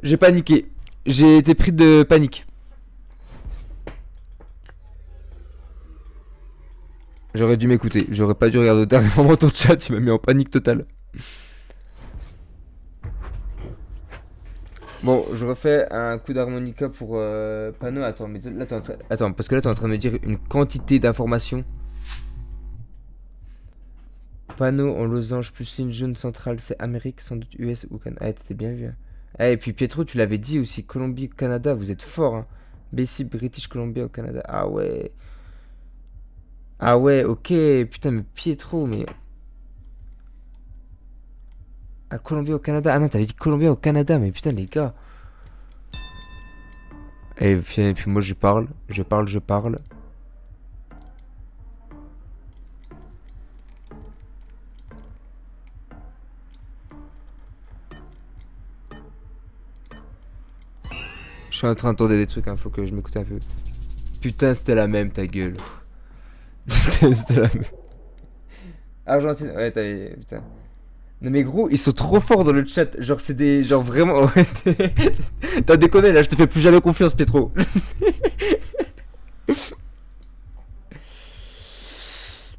J'ai paniqué. J'ai été pris de panique. J'aurais dû m'écouter. J'aurais pas dû regarder au dernier moment ton chat. Il m'a mis en panique totale. Bon, je refais un coup d'harmonica pour Pano. Attends, mais là, attends, parce que là, t'es en train de me dire une quantité d'informations. Pano en losange plus ligne jaune centrale, c'est Amérique, sans doute US ou Canada. Ah, t'étais bien vu. Hein. Ah, et puis Pietro, tu l'avais dit aussi, Colombie, Canada, vous êtes fort. Hein. BC, British Columbia au Canada. Ah ouais. Ah ouais, ok. Putain, mais Pietro, mais. Ah, Colombie au Canada. Ah non, t'avais dit Colombie au Canada, mais putain, les gars. Et puis moi, je parle. Je parle. Je suis en train d'entendre des trucs, hein, faut que je m'écoute un peu. Putain, c'était la même, ta gueule. C'était la même. Argentine, ouais, putain. Non mais gros, ils sont trop forts dans le chat. Genre, c'est des. Genre, vraiment. Ouais, t'as déconné là, je te fais plus jamais confiance, Pietro. Il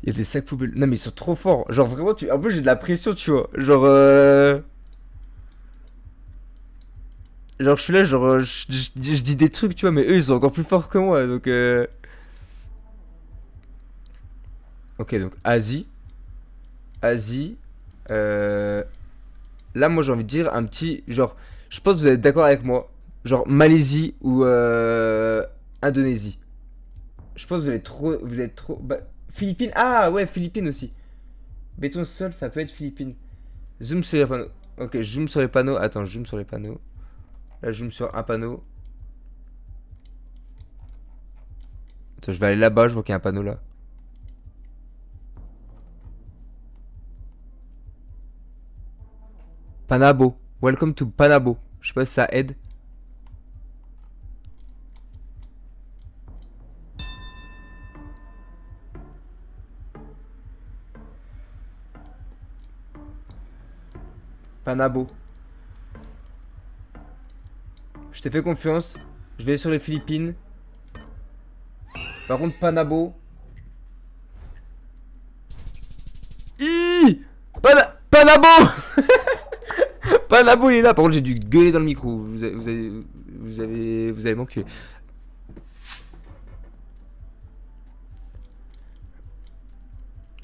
y a des sacs poubelles. Non mais ils sont trop forts. Genre, vraiment, tu. En plus, j'ai de la pression, tu vois. Genre, Genre, je suis là, genre, je dis des trucs, tu vois, mais eux, ils sont encore plus forts que moi, donc Ok, donc, Asie. Asie. Là, moi, j'ai envie de dire un petit... Genre, je pense que vous êtes d'accord avec moi. Genre, Malaisie ou Indonésie. Je pense que vous êtes trop... Bah, Philippines. Ah, ouais, Philippines aussi. Béton sol, ça peut être Philippines. Zoom sur les panneaux. Ok, zoom sur les panneaux. Attends, zoom sur les panneaux. Là, je zoome sur un panneau. Attends, je vais aller là-bas, je vois qu'il y a un panneau là. Panabo. Welcome to Panabo. Je sais pas si ça aide. Panabo. Je t'ai fait confiance. Je vais aller sur les Philippines. Par contre, Panabo. Panabo. Panabo, il est là. Par contre, j'ai dû gueuler dans le micro. Vous avez manqué.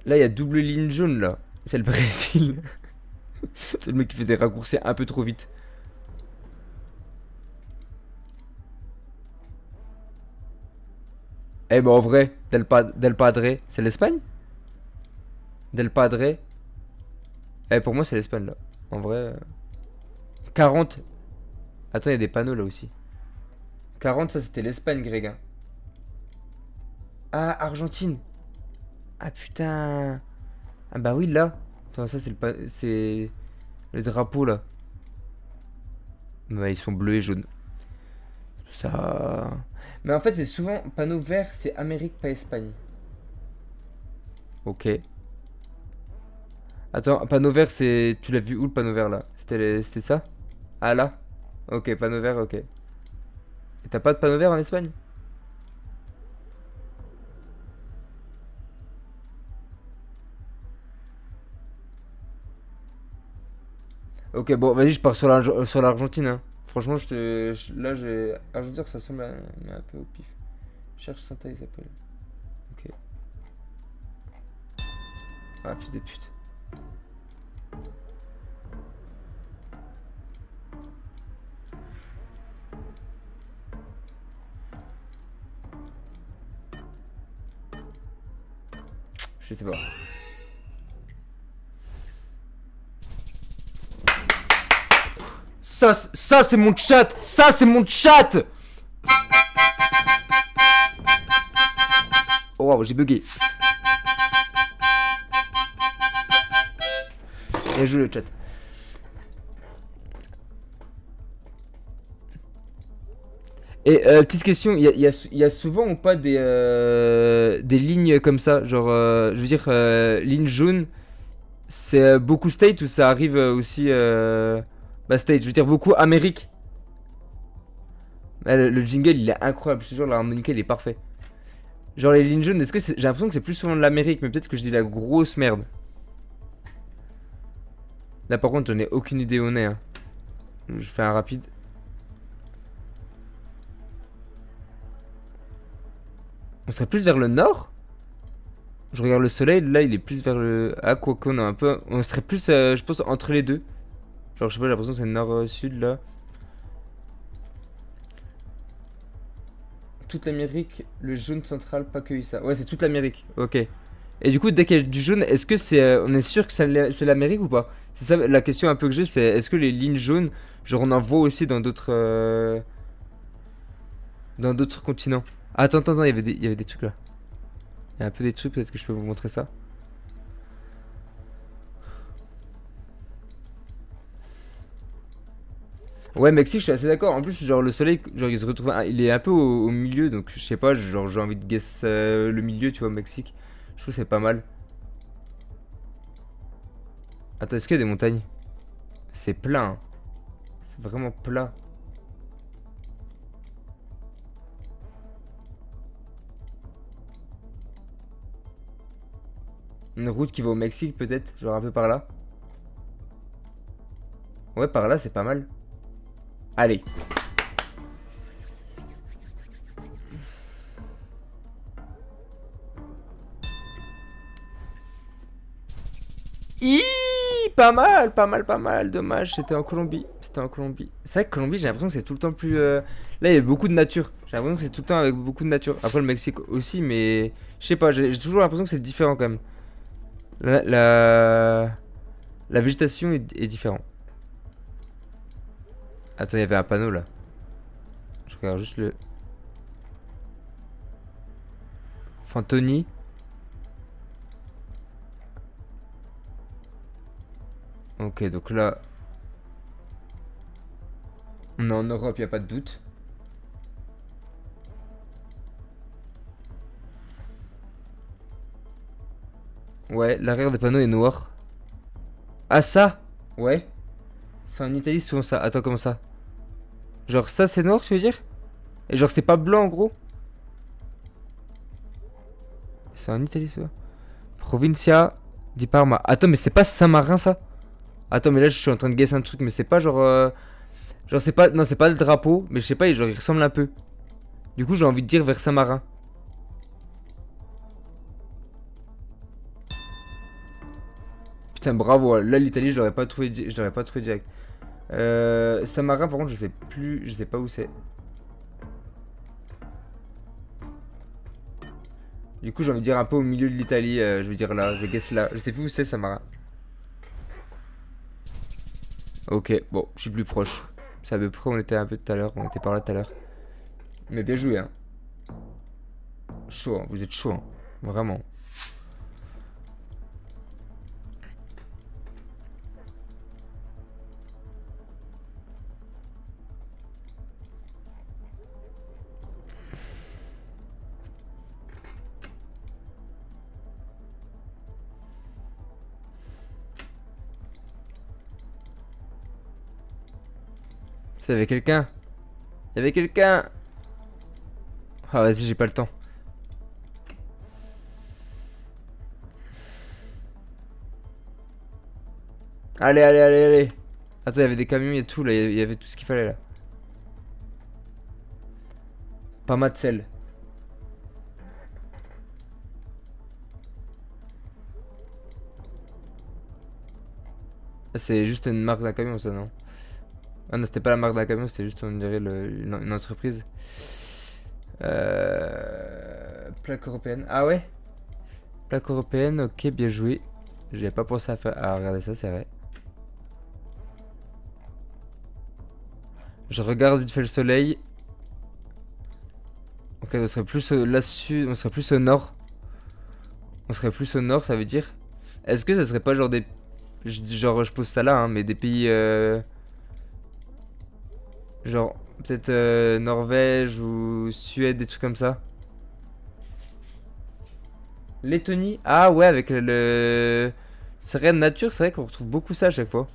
Là, il y a double ligne jaune, là. C'est le Brésil. C'est le mec qui fait des raccourcis un peu trop vite. Eh ben en vrai, Del Padre, c'est l'Espagne? Del Padre. Eh pour moi c'est l'Espagne là. En vrai. 40. Attends, il y a des panneaux là aussi. 40 ça c'était l'Espagne, Greg. Hein. Ah, Argentine. Ah putain. Ah bah oui là. Attends, ça c'est le drapeau là. Bah ils sont bleus et jaunes. Ça... Mais en fait, c'est souvent panneau vert, c'est Amérique, pas Espagne. Ok. Attends, panneau vert, c'est... Tu l'as vu où le panneau vert là? C'était ça? Ah là? Ok, panneau vert, ok. Et t'as pas de panneau vert en Espagne? Ok, bon, vas-y, je pars sur l'Argentine, hein. Franchement, là, j'ai... Ah, je veux dire que ça semble un peu au pif. Cherche Santa Isabel. Ok. Ah, fils de pute. Je sais pas. Ça c'est mon chat. Ça c'est mon chat. Oh wow, j'ai bugué. Bien joué le chat. Et petite question, il y a souvent ou pas des lignes comme ça, genre, je veux dire, ligne jaune, c'est beaucoup state ou ça arrive aussi, bah state, je veux dire beaucoup Amérique. Le jingle il est incroyable, je te jure, l'harmonica il est parfait. Genre les lignes jaunes, est-ce que c'est... J'ai l'impression que c'est plus souvent de l'Amérique, mais peut-être que je dis la grosse merde. Là par contre, j'en ai aucune idée où on est. Hein. Je fais un rapide. On serait plus vers le nord? Je regarde le soleil, là il est plus vers le... Ah quoi qu'on a un peu... On serait plus, je pense, entre les deux. Genre je sais pas, j'ai l'impression que c'est nord-sud là. Toute l'Amérique, le jaune central, pas que ça. Ouais, c'est toute l'Amérique, ok. Et du coup, dès qu'il y a du jaune, est-ce que c'est... on est sûr que c'est l'Amérique ou pas? C'est ça la question un peu que j'ai, c'est est-ce que les lignes jaunes, genre on en voit aussi dans d'autres continents? Attends, attends, attends, il y avait des trucs là. Il y a un peu des trucs, peut-être que je peux vous montrer ça. Ouais, Mexique, je suis assez d'accord. En plus, genre le soleil, genre il se retrouve, il est un peu au milieu, donc je sais pas, genre j'ai envie de guess le milieu, tu vois, Mexique. Je trouve que c'est pas mal. Attends, est-ce qu'il y a des montagnes? C'est plat, hein. C'est vraiment plat. Une route qui va au Mexique, peut-être, genre un peu par là. Ouais, par là, c'est pas mal. Allez. Hi, pas mal, pas mal, pas mal. Dommage, c'était en Colombie. C'était en Colombie. C'est vrai que Colombie, j'ai l'impression que c'est tout le temps plus. Là, il y a beaucoup de nature. J'ai l'impression que c'est tout le temps avec beaucoup de nature. Après, le Mexique aussi, mais je sais pas. J'ai toujours l'impression que c'est différent quand même. La, la, la végétation est différente. Attends, il y avait un panneau là. Je regarde juste le. Fantoni. Ok, donc là. On est en Europe, y a pas de doute. Ouais, l'arrière des panneaux est noir. Ah, ça? Ouais. C'est en Italie souvent ça. Attends, comment ça? Genre ça c'est noir, tu veux dire? Et genre c'est pas blanc en gros? C'est en Italie ça. Provincia di Parma. Attends, mais c'est pas Saint-Marin ça? Attends, mais là je suis en train de guesser un truc, mais c'est pas genre. Genre c'est pas. Non, c'est pas le drapeau, mais je sais pas, genre il ressemble un peu. Du coup, j'ai envie de dire vers Saint-Marin. Putain, bravo. Là, l'Italie, je l'aurais pas trouvé, je l'aurais pas trouvé direct. Saint-Marin, par contre, je sais plus. Je sais pas où c'est. Du coup, j'ai envie de dire un peu au milieu de l'Italie. Je veux dire là, je guess là. Je sais plus où c'est, Saint-Marin. Ok, bon, je suis plus proche. C'est à peu près où on était un peu tout à l'heure. On était par là tout à l'heure. Mais bien joué, hein. Chaud, hein. Vous êtes chaud, hein. Vraiment. Il y avait quelqu'un. Il y avait quelqu'un. Ah, vas-y, j'ai pas le temps. Allez, allez, allez, allez. Attends, il y avait des camions et tout là. Il y avait tout ce qu'il fallait là. Pas mal de sel. Ah, c'est juste une marque d'un camion, ça, non? Ah non, c'était pas la marque d'un camion, c'était juste, on dirait, une entreprise. Plaque européenne. Ah ouais? Plaque européenne, ok, bien joué. J'avais pas pensé à regarder ça, c'est vrai. Je regarde vite fait le soleil. Ok, on serait plus là-dessus, on serait plus au nord. On serait plus au nord, ça veut dire. Est-ce que ça serait pas genre des... Genre, je pose ça là, hein, mais des pays... Genre, peut-être Norvège ou Suède, des trucs comme ça. Lettonie. Ah ouais, avec C'est réel nature, c'est vrai qu'on retrouve beaucoup ça à chaque fois.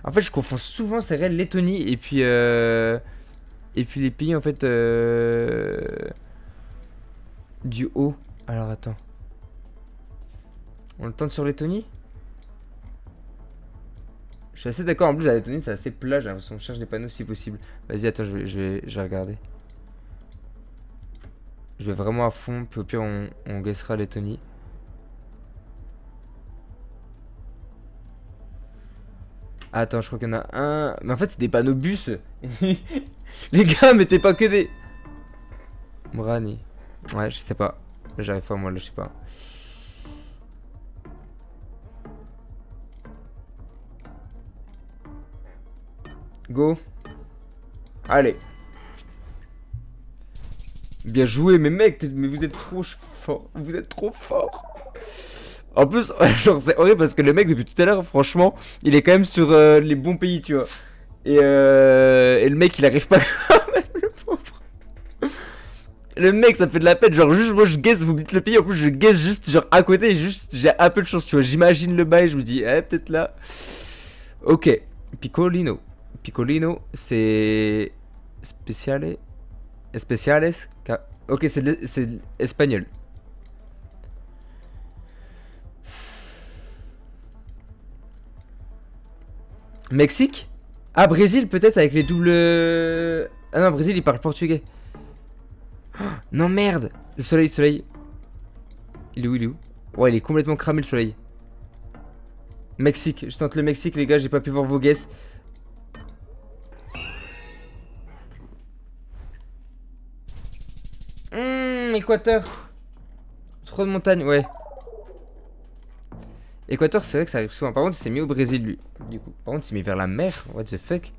En fait, je confonds souvent c'est réel Lettonie et puis... Et puis les pays, en fait... Du haut. Alors attends. On le tente sur Lettonie? Je suis assez d'accord, en plus la Lettonie c'est assez plat, j'ai l'impression. On cherche des panneaux si possible. Vas-y, attends, je vais regarder. Je vais vraiment à fond, puis au pire on guessera Lettonie. Attends, je crois qu'il y en a un. Mais en fait, c'est des panneaux bus. Les gars, mettez pas que des. Mrani. Ouais, je sais pas. J'arrive pas, moi, là, je sais pas. Go. Allez. Bien joué, mais mec, mais vous êtes trop fort. Vous êtes trop fort. En plus, genre, c'est horrible parce que le mec, depuis tout à l'heure, franchement, il est quand même sur les bons pays, tu vois. Et le mec, il arrive pas quand même, le pauvre. Le mec, ça me fait de la peine. Genre, juste, moi, je guesse, vous me dites le pays. En plus, je guesse juste, genre, à côté. Et juste, j'ai un peu de chance, tu vois. J'imagine le bail, je me dis, peut-être là. Ok. Piccolino. Piccolino, c'est. Spéciale. Spéciales. Ok, c'est espagnol. Mexique? Ah, Brésil, peut-être, avec les doubles. Ah non, Brésil, il parle portugais. Oh, non, merde. Le soleil, le soleil. Il est où, il est où? Ouais, il est complètement cramé, le soleil. Mexique, je tente le Mexique, les gars, j'ai pas pu voir vos guesses. Équateur. Trop de montagnes, ouais. Équateur, c'est vrai que ça arrive souvent. Par contre, il s'est mis au Brésil, lui. Du coup, par contre, il s'est mis vers la mer. What the fuck?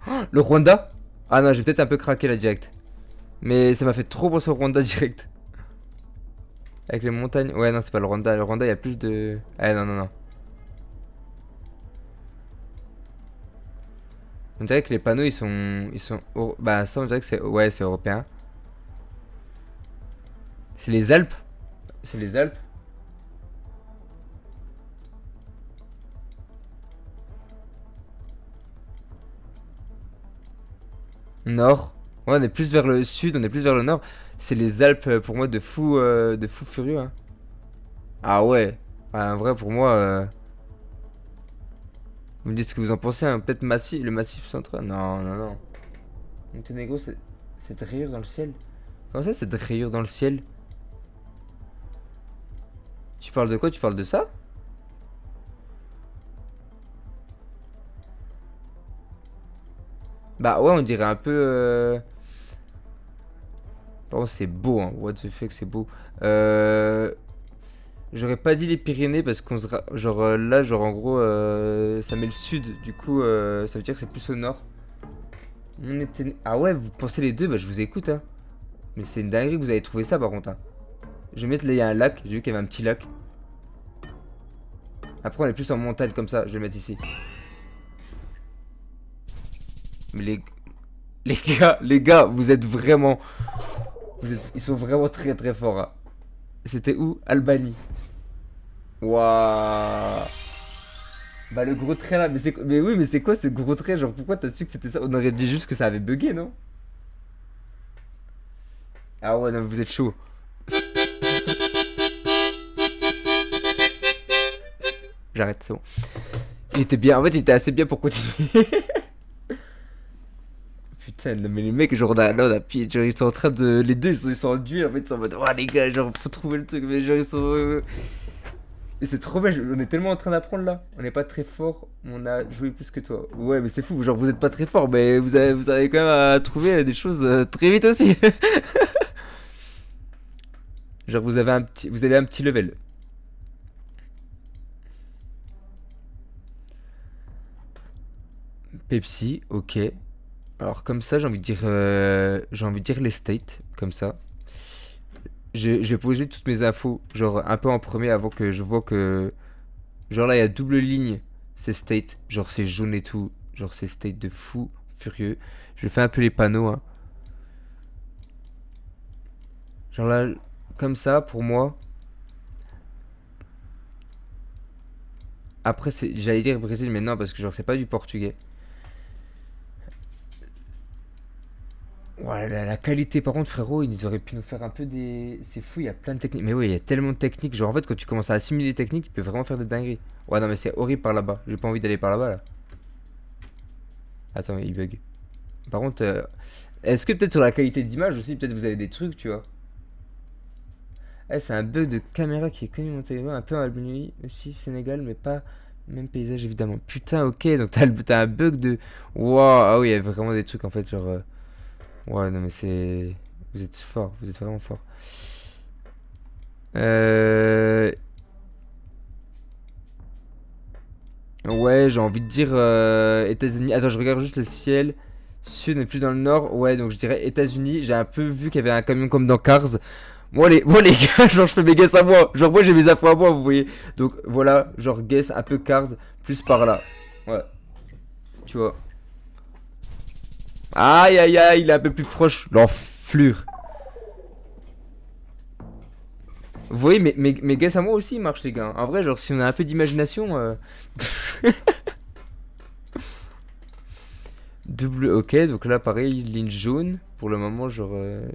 Oh, le Rwanda? Ah non, j'ai peut-être un peu craqué là direct. Mais ça m'a fait trop penser au Rwanda direct. Avec les montagnes. Ouais, non, c'est pas le Rwanda. Le Rwanda, il y a plus de. Ah non, non, non. On dirait que les panneaux, ils sont. Bah, ça, on dirait que c'est. Ouais, c'est européen. C'est les Alpes. C'est les Alpes. Nord. Ouais, on est plus vers le sud, on est plus vers le nord. C'est les Alpes pour moi de fou furieux. Hein. Ah ouais. Ouais, en vrai, pour moi. Vous me dites ce que vous en pensez, hein. Peut-être le massif central. Non, non, non. Monténégro, c'est cette rayure dans le ciel. Comment ça, cette rayure dans le ciel? Tu parles de quoi? Tu parles de ça? Bah ouais, on dirait un peu. Par contre, c'est beau, hein. What the fuck, c'est beau. J'aurais pas dit les Pyrénées parce qu'on se. Genre là, genre en gros, ça met le sud. Du coup, ça veut dire que c'est plus au nord. Ah ouais, vous pensez les deux? Bah je vous écoute, hein. Mais c'est une dinguerie que vous avez trouvé ça par contre, hein. Je vais mettre là, il y a un lac. J'ai vu qu'il y avait un petit lac. Après, on est plus en montagne comme ça. Je vais le mettre ici. Mais les gars, vous êtes vraiment. Ils sont vraiment très très forts. Hein. C'était où? Albanie. Waouh. Bah le gros trait là, mais oui, mais c'est quoi ce gros trait? Genre pourquoi t'as su que c'était ça? On aurait dit juste que ça avait bugué, non? Ah ouais, non, vous êtes chaud. J'arrête, c'est bon. Il était bien, en fait il était assez bien pour continuer. Putain, non, mais les mecs, genre, là, on a pied, genre, ils sont en train de. Les deux, ils sont en duel, en fait, ils sont en mode, oh les gars, genre, faut trouver le truc, mais genre, ils sont. Et c'est trop bien, on est tellement en train d'apprendre là. On n'est pas très fort, on a joué plus que toi. Ouais, mais c'est fou, genre, vous êtes pas très fort, mais vous avez quand même à trouver des choses très vite aussi. Genre, vous avez un petit level. Pepsi, ok. Alors comme ça, j'ai envie de dire les states, comme ça. Je vais poser toutes mes infos, genre un peu en premier avant que je vois que... Genre là, il y a double ligne, c'est state, genre c'est jaune et tout. Genre c'est state de fou, furieux. Je fais un peu les panneaux, hein. Genre là, comme ça, pour moi. Après, j'allais dire Brésil, mais non, parce que genre c'est pas du portugais. Wow, Ouais, la qualité, par contre, frérot, ils auraient pu nous faire un peu des. C'est fou, il y a plein de techniques. Mais oui, il y a tellement de techniques. Genre, en fait, quand tu commences à assimiler les techniques, tu peux vraiment faire des dingueries. Ouais, non, mais c'est horrible par là-bas. J'ai pas envie d'aller par là-bas, là. Attends, il bug. Par contre, est-ce que peut-être sur la qualité d'image aussi, peut-être vous avez des trucs, tu vois. Eh, c'est un bug de caméra qui est connu mon téléphone, un peu en Albanie aussi, Sénégal, mais pas même paysage évidemment. Putain, ok, donc t'as un bug de. Waouh, ah oui, il y a vraiment des trucs en fait, genre. Ouais, non, mais c'est. Vous êtes fort, vous êtes vraiment fort. Ouais, j'ai envie de dire États-Unis. Attends, je regarde juste le ciel. Sud n'est plus dans le nord. Ouais, donc je dirais États-Unis. J'ai un peu vu qu'il y avait un camion comme dans Cars. Moi les gars, genre je fais mes guesses à moi. Genre moi j'ai mes infos à moi, vous voyez. Donc voilà, genre guess un peu Cars, plus par là. Ouais. Tu vois. Aïe aïe aïe, il est un peu plus proche. L'enflure. Vous voyez, mes guesses à moi aussi marchent, les gars. En vrai, genre si on a un peu d'imagination. Double, ok, donc là pareil, ligne jaune. Pour le moment, genre,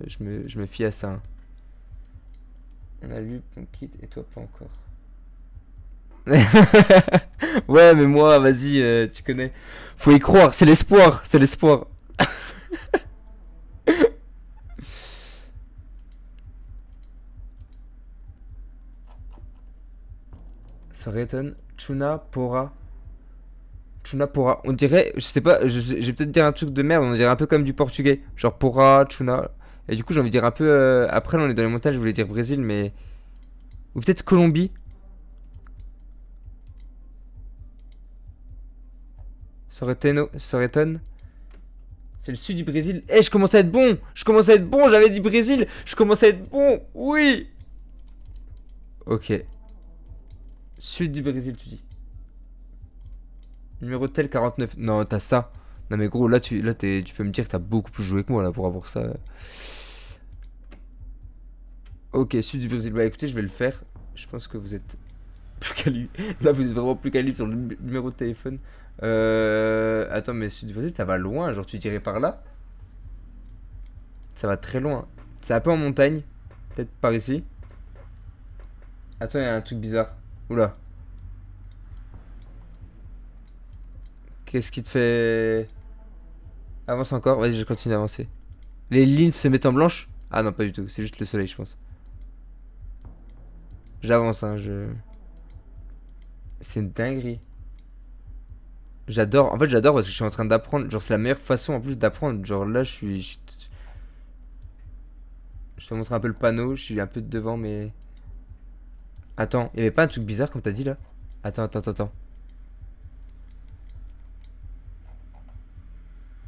je me fie à ça. On a lu, on quitte, et toi pas encore. Ouais, mais moi, vas-y, tu connais. Faut y croire, c'est l'espoir, c'est l'espoir. Soreton, Chuna, Pora. Chuna, Pora. On dirait, je sais pas, je vais peut-être dire un truc de merde, on dirait un peu comme du portugais. Genre Pora, Chuna. Et du coup, j'ai envie de dire un peu. Après, là, on est dans les montagnes, je voulais dire Brésil, mais. Ou peut-être Colombie. Soreton. C'est le sud du Brésil. Eh, je commence à être bon! Je commence à être bon! J'avais dit Brésil! Je commence à être bon! Oui! Ok. Sud du Brésil, tu dis. Numéro tel 49. Non, t'as ça. Non, mais gros, là, tu peux me dire que t'as beaucoup plus joué que moi là pour avoir ça. Ok, sud du Brésil. Bah écoutez, je vais le faire. Je pense que vous êtes plus quali. Là, vous êtes vraiment plus quali sur le numéro de téléphone. Attends, mais sud du Brésil, ça va loin. Genre, tu dirais par là? Ça va très loin. C'est un peu en montagne. Peut-être par ici. Attends, il y a un truc bizarre. Oula. Qu'est-ce qui te fait... Avance encore. Vas-y, je continue d'avancer. Les lignes se mettent en blanche? Ah non, pas du tout. C'est juste le soleil, je pense. J'avance, hein, C'est une dinguerie. J'adore. En fait, j'adore parce que je suis en train d'apprendre. Genre, c'est la meilleure façon en plus d'apprendre. Genre, là, je te montre un peu le panneau. Je suis un peu devant, mais... Attends, il y avait pas un truc bizarre comme t'as dit, là? Attends.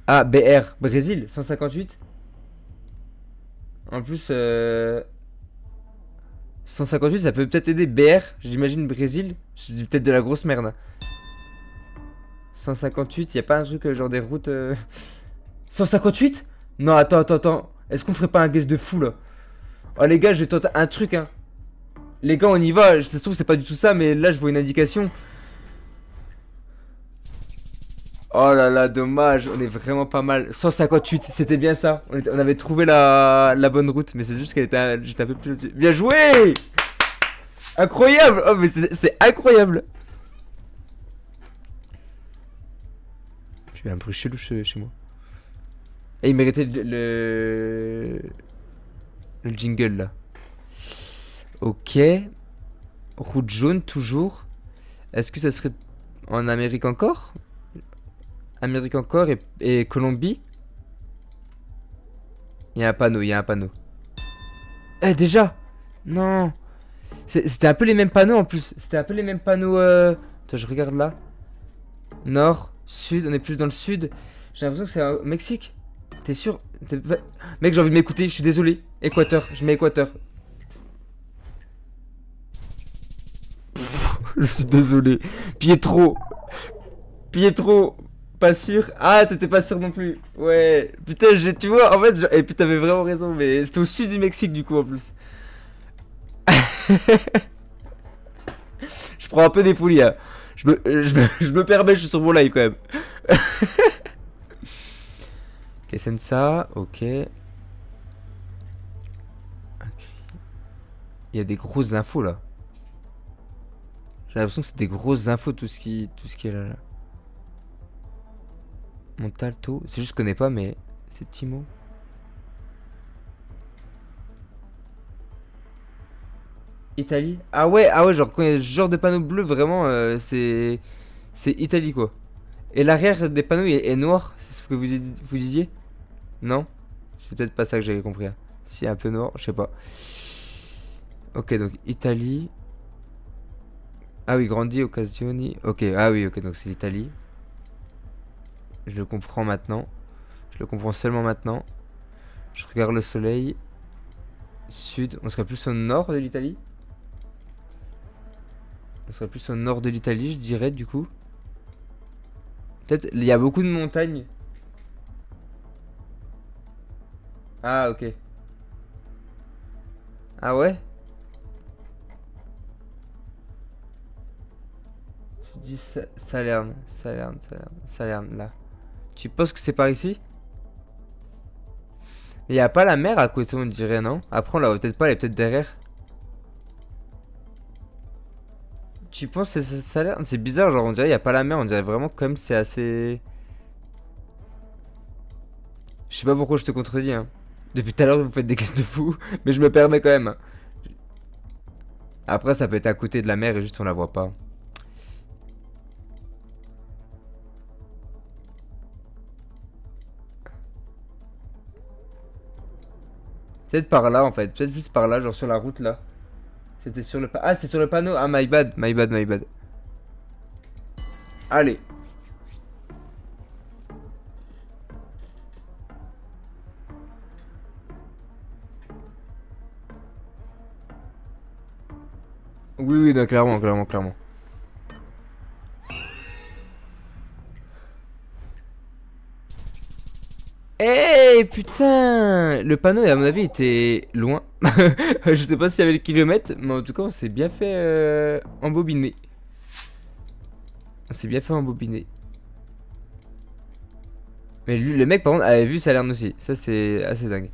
Ah, BR, Brésil, 158. En plus, 158, ça peut peut-être aider. BR, j'imagine Brésil. Je dis peut-être de la grosse merde. 158, y a pas un truc genre des routes. 158? Non, attends. Est-ce qu'on ferait pas un guess de fou là? Oh les gars, je vais tenter un truc, hein. Les gars, on y va. Ça se trouve, c'est pas du tout ça, mais là, je vois une indication. Oh là là, dommage, on est vraiment pas mal. 158, c'était bien ça. On avait trouvé la bonne route, mais c'est juste qu'elle était juste un peu plus... Bien joué! Incroyable! Oh, mais c'est incroyable! J'ai un bruit chelou chez moi. Et il méritait le jingle là. Ok. Route jaune, toujours. Est-ce que ça serait en Amérique encore? Amérique encore et Colombie. Il y a un panneau, Eh déjà. Non. C'était un peu les mêmes panneaux en plus. C'était un peu les mêmes panneaux. Attends, je regarde là. Nord, sud, on est plus dans le sud. J'ai l'impression que c'est au Mexique. T'es sûr? Mec, j'ai envie de m'écouter, je suis désolé. Équateur, je mets Équateur. Je suis désolé. Pietro. Pas sûr. Ah, t'étais pas sûr non plus. Ouais. Putain, tu vois, en fait, et puis t'avais vraiment raison, mais c'était au sud du Mexique du coup en plus. Je prends un peu des folies, hein. Je me permets, je suis sur mon live quand même. Ok, Sensa, ok. Il y a des grosses infos là. J'ai l'impression que c'est des grosses infos tout ce qui est là. Montalto, c'est juste que je connais pas mais c'est Timo. Italie. Ah ouais, genre quand il y a ce genre de panneau bleu vraiment c'est Italie quoi. Et l'arrière des panneaux est noir, c'est ce que vous disiez? Non? C'est peut-être pas ça que j'avais compris. Hein. Si un peu noir, je sais pas. Ok, donc Italie. Ah oui, Grandi, Occasioni. Ok, ah oui, ok, donc c'est l'Italie. Je le comprends maintenant. Je le comprends seulement maintenant. Je regarde le soleil. Sud. On serait plus au nord de l'Italie? On serait plus au nord de l'Italie, je dirais, du coup. Peut-être, il y a beaucoup de montagnes. Ah, ok. Ah ouais? Je dis Salerne, là. Tu penses que c'est par ici? Il n'y a pas la mer à côté, on dirait, non? Après, on la voit peut-être pas, elle est peut-être derrière. Tu penses que c'est Salerne? C'est bizarre, genre, on dirait il n'y a pas la mer, on dirait vraiment comme c'est assez... Je sais pas pourquoi je te contredis, hein. Depuis tout à l'heure, vous faites des questions de fou, mais je me permets quand même. Après, ça peut être à côté de la mer et juste on la voit pas. Peut-être par là en fait, peut-être plus par là, genre sur la route là. C'était sur le ah, c'était sur le panneau. Ah, my bad, my bad, my bad. Allez. Oui, oui, non, clairement, clairement, clairement. Eh putain! Le panneau, à mon avis, était loin. Je sais pas s'il y avait le kilomètre, mais en tout cas, on s'est bien fait embobiner. On s'est bien fait embobiner. Mais lui, le mec, par contre, avait vu Salerne aussi. Ça, c'est assez dingue.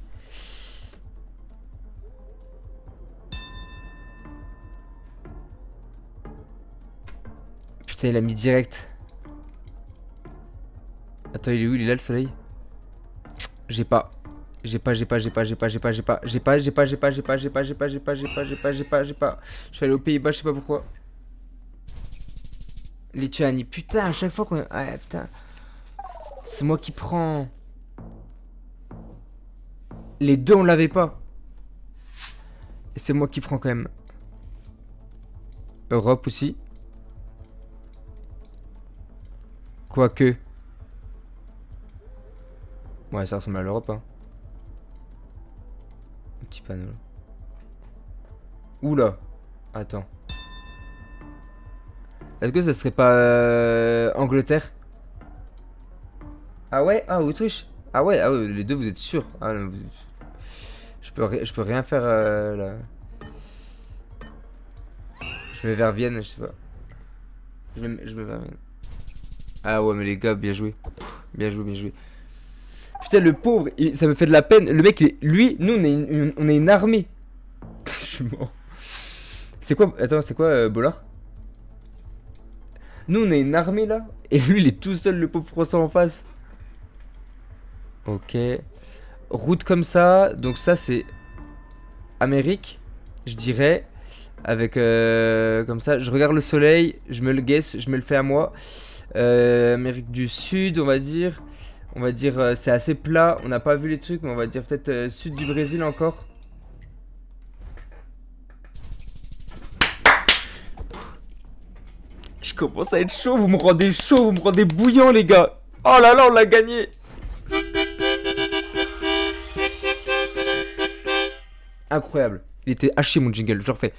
Putain, il a mis direct. Attends, il est où? Il est là, le soleil? J'ai pas. Je suis allé aux Pays-Bas, je sais pas pourquoi. Lituanie, putain, à chaque fois qu'on... Ouais, putain. C'est moi qui prends. Les deux, on l'avait pas. Et c'est moi qui prends quand même. Europe aussi. Quoique. Ouais, ça ressemble à l'Europe, hein. Un petit panneau. Oula. Attends. Est-ce que ça serait pas Angleterre? Ah ouais? Ah, Autriche? Ah ouais, les deux, vous êtes sûrs? Ah non, je peux rien faire là. Je vais vers Vienne, je sais pas. Je vais vers Vienne. Ah ouais, mais les gars, bien joué. Bien joué, bien joué. Putain, le pauvre, ça me fait de la peine. Le mec, lui, nous, on est une armée. Je suis mort. C'est quoi? Attends, c'est quoi, Bollard? Nous, on est une armée, là. Et lui, il est tout seul, le pauvre Français en face. Ok. Route comme ça. Donc ça, c'est Amérique, je dirais. Avec, comme ça. Je regarde le soleil. Je me le guesse. Je me le fais à moi. Amérique du Sud, on va dire. On va dire, c'est assez plat. On n'a pas vu les trucs, mais on va dire peut-être sud du Brésil encore. Je commence à être chaud. Vous me rendez chaud. Vous me rendez bouillant, les gars. Oh là là, on l'a gagné. Incroyable. Il était haché, mon jingle. Je le refais.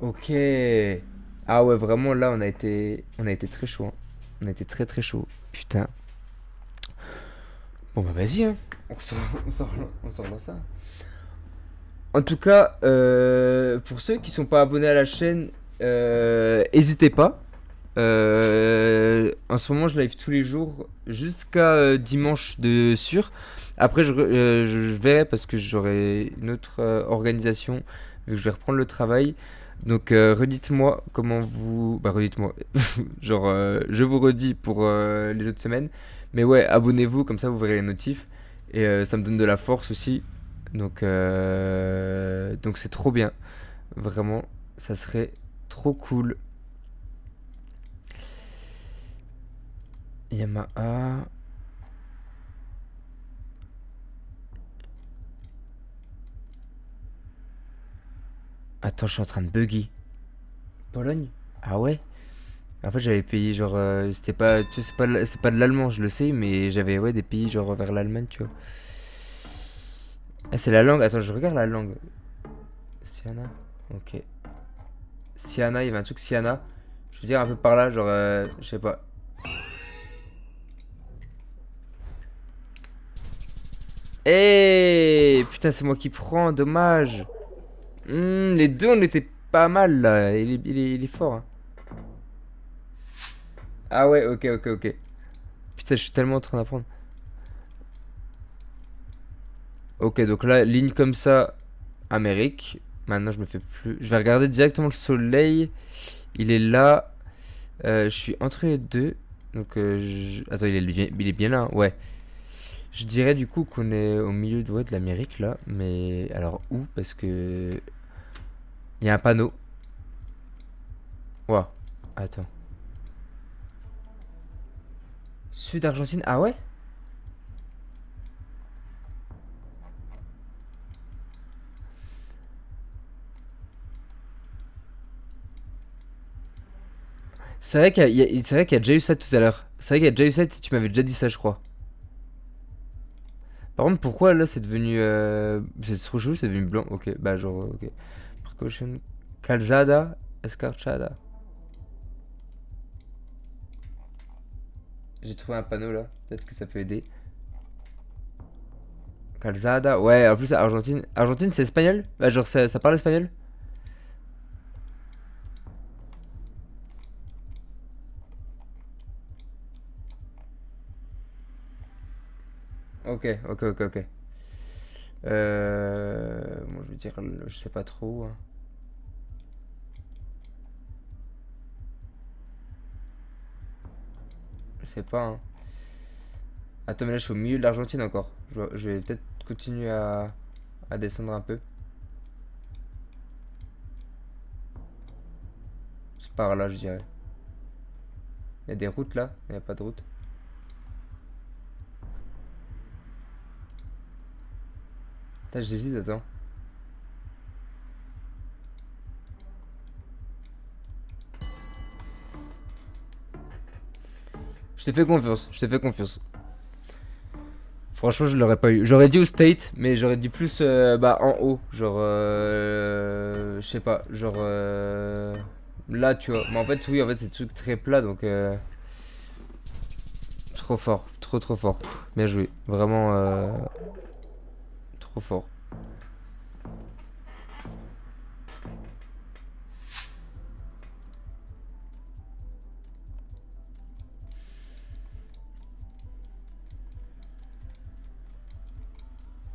Ok. Ah ouais, vraiment là on a été très chaud. Hein. On a été très très chaud. Putain. Bon bah vas-y hein. On sort dans ça. En tout cas, pour ceux qui sont pas abonnés à la chaîne, n'hésitez pas. En ce moment, je live tous les jours jusqu'à dimanche de sûr. Après, je verrai parce que j'aurai une autre organisation vu que je vais reprendre le travail. Donc, redites-moi comment vous. Bah, redites-moi. Genre, je vous redis pour les autres semaines. Mais ouais, abonnez-vous, comme ça vous verrez les notifs. Et ça me donne de la force aussi. Donc c'est trop bien. Vraiment, ça serait trop cool. Yamaha. Attends, je suis en train de buggy. Pologne? Ah ouais? En fait, j'avais payé genre. C'était pas. Tu sais, c'est pas de l'allemand, je le sais, mais j'avais ouais, des pays genre vers l'Allemagne, tu vois. Ah, c'est la langue. Attends, je regarde la langue. Siana? Ok. Siana, il y avait un truc Siana. Je veux dire un peu par là, genre. Je sais pas. Eh putain, c'est moi qui prends, dommage. Les deux, on était pas mal là. Il est fort. Hein. Ah ouais, ok. Putain, je suis tellement en train d'apprendre. Ok, donc là, ligne comme ça, Amérique. Maintenant, je me fais plus. Je vais regarder directement le soleil. Il est là. Je suis entre les deux. Donc, attends, il est bien là. Hein. Ouais. Je dirais du coup qu'on est au milieu ouais, de l'Amérique là. Mais alors où? Parce que. Il y a un panneau. Wow. Attends. Sud Argentine. Ah ouais? C'est vrai c'est vrai qu'il y a déjà eu ça tout à l'heure. C'est vrai qu'il y a déjà eu ça, tu m'avais déjà dit ça, je crois. Par contre, pourquoi là c'est devenu. C'est trop chaud, c'est devenu blanc. Ok, bah genre, ok. Precaution. Calzada Escarchada. J'ai trouvé un panneau là, peut-être que ça peut aider. Calzada, ouais, en plus Argentine. Argentine c'est espagnol? Bah, genre ça parle espagnol? Ok. Moi je veux dire, je sais pas trop. Hein. Je sais pas. Hein. Attends, mais là je suis au milieu de l'Argentine encore. Je vais peut-être continuer à descendre un peu. C'est par là, je dirais. Il y a des routes là, il n'y a pas de route. Putain, j'hésite, attends. Je t'ai fait confiance. Franchement, je l'aurais pas eu. J'aurais dit au state, mais j'aurais dit plus bah, en haut. Genre, je sais pas, genre là, tu vois. Mais en fait, oui, en fait, c'est des trucs très plats, donc trop fort, trop fort. Bien joué, vraiment trop fort.